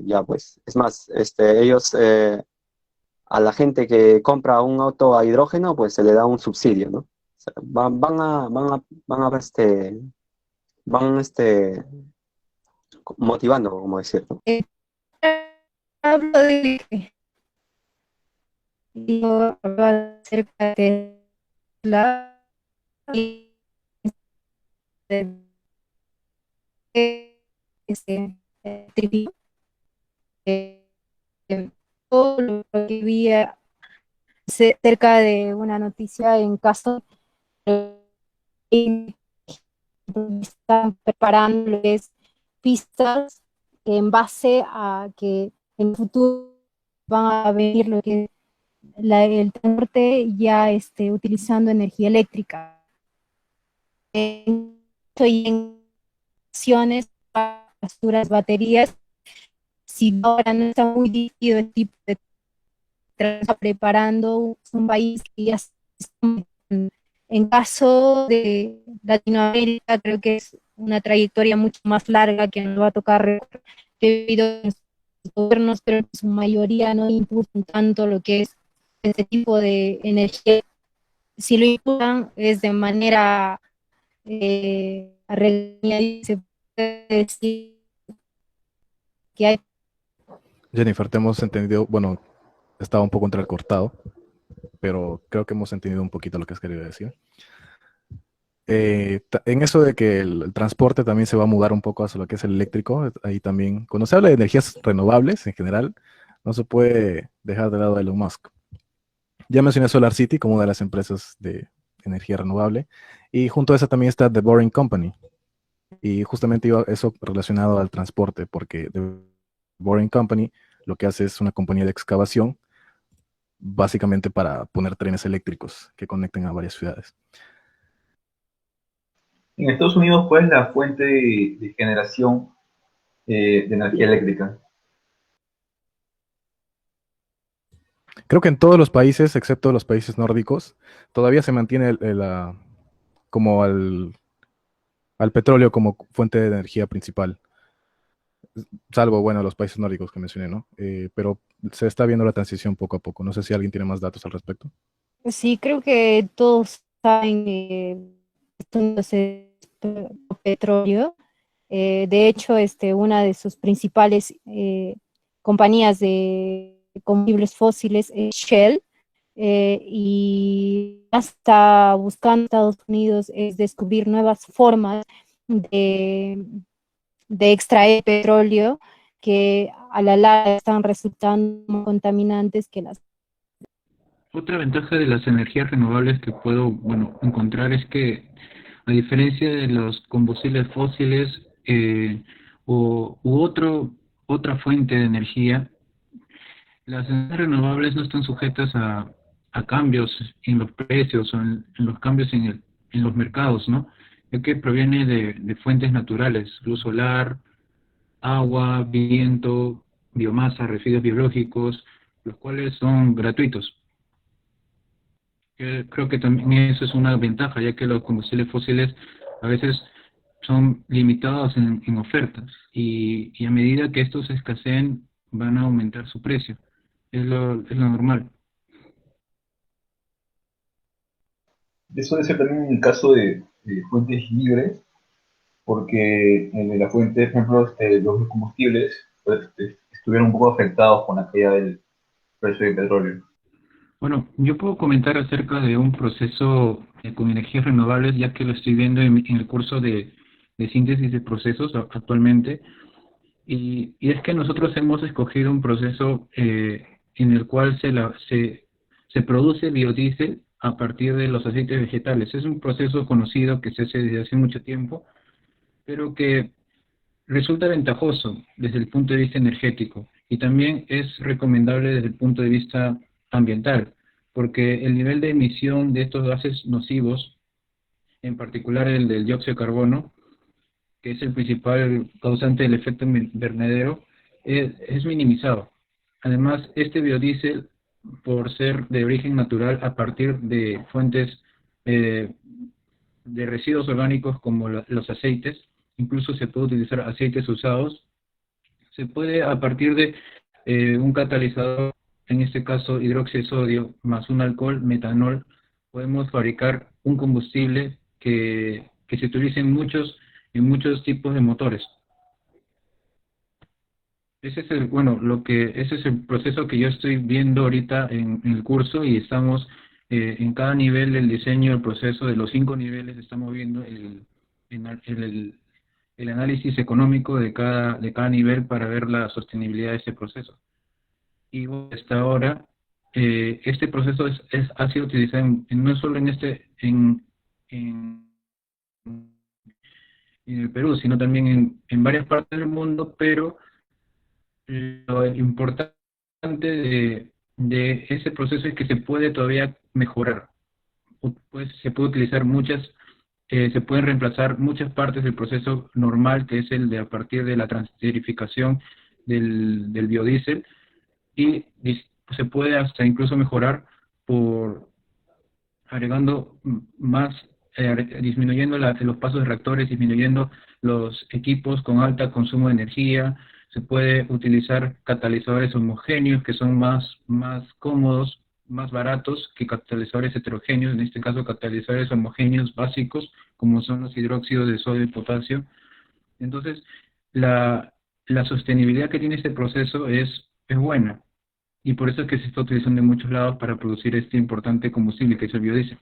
ya pues, es más, ellos a la gente que compra un auto a hidrógeno, pues se le da un subsidio, ¿no? O sea, van motivando, como decir, ¿no? Hablo de digo acerca de la y este trivial, eh, todo lo que vi cerca de una noticia en caso de están preparando lo que es pistas en base a que en el futuro van a venir lo que es el transporte ya utilizando energía eléctrica. Estoy en acciones para las futuras baterías. Si ahora no está muy dividido el tipo de está preparando un país que ya en caso de Latinoamérica, creo que es una trayectoria mucho más larga que nos va a tocar debido a los gobiernos, pero en su mayoría no impulsan tanto lo que es este tipo de energía. Si lo impulsan es de manera arreglada, se puede decir que hay. Jennifer, te hemos entendido, bueno, estaba un poco entrecortado, pero creo que hemos entendido un poquito lo que has querido decir. En eso de que el transporte también se va a mudar un poco hacia lo que es el eléctrico, ahí también, cuando se habla de energías renovables en general, no se puede dejar de lado a Elon Musk. Ya mencioné SolarCity como una de las empresas de energía renovable, y junto a esa también está The Boring Company, y justamente iba eso relacionado al transporte, porque The Boring Company lo que hace es una compañía de excavación, básicamente para poner trenes eléctricos que conecten a varias ciudades. En Estados Unidos, ¿cuál es la fuente de generación de energía eléctrica? Creo que en todos los países, excepto los países nórdicos, todavía se mantiene como al petróleo como fuente de energía principal, salvo, bueno, los países nórdicos que mencioné, ¿no? Pero se está viendo la transición poco a poco. No sé si alguien tiene más datos al respecto. Sí, creo que todos saben esto no es petróleo. De hecho, una de sus principales compañías de combustibles fósiles es Shell, y hasta buscando Estados Unidos es descubrir nuevas formas de extraer petróleo que a la larga están resultando más contaminantes que las. Otra ventaja de las energías renovables que puedo, bueno, encontrar es que, a diferencia de los combustibles fósiles otra fuente de energía, las energías renovables no están sujetas a cambios en los precios o en los cambios en los mercados, ¿no? Ya que proviene de fuentes naturales, luz solar, agua, viento, biomasa, residuos biológicos, los cuales son gratuitos. Creo que también eso es una ventaja, ya que los combustibles fósiles a veces son limitados en ofertas y a medida que estos escaseen van a aumentar su precio. Es lo normal. Eso debe ser también el caso de fuentes libres, porque en la fuente, por ejemplo, los combustibles pues, estuvieron un poco afectados con la caída del precio del petróleo. Bueno, yo puedo comentar acerca de un proceso con energías renovables, ya que lo estoy viendo en el curso de síntesis de procesos actualmente. Y es que nosotros hemos escogido un proceso en el cual se produce biodiesel a partir de los aceites vegetales. Es un proceso conocido que se hace desde hace mucho tiempo, pero que resulta ventajoso desde el punto de vista energético y también es recomendable desde el punto de vista ambiental, porque el nivel de emisión de estos gases nocivos, en particular el del dióxido de carbono, que es el principal causante del efecto invernadero, es minimizado. Además, este biodiesel, por ser de origen natural a partir de fuentes de residuos orgánicos como los aceites, incluso se puede utilizar aceites usados, se puede a partir de un catalizador, en este caso hidróxido de sodio, más un alcohol, metanol, podemos fabricar un combustible que se utiliza en muchos tipos de motores. Ese es ese es el proceso que yo estoy viendo ahorita en el curso y estamos en cada nivel del diseño del proceso de los 5 niveles, estamos viendo el análisis económico de cada nivel para ver la sostenibilidad de este proceso. Y hasta ahora, este proceso ha sido utilizado no solo en el Perú, sino también en varias partes del mundo, pero lo importante de ese proceso es que se puede todavía mejorar. Pues se puede utilizar se pueden reemplazar muchas partes del proceso normal, que es el de a partir de la transesterificación del biodiesel, y se puede hasta incluso mejorar por agregando más, disminuyendo los pasos de reactores, disminuyendo los equipos con alto consumo de energía. Se puede utilizar catalizadores homogéneos que son más cómodos, más baratos que catalizadores heterogéneos, en este caso catalizadores homogéneos básicos, como son los hidróxidos de sodio y potasio. Entonces, la sostenibilidad que tiene este proceso es buena, y por eso es que se está utilizando en muchos lados para producir este importante combustible que es el biodiesel.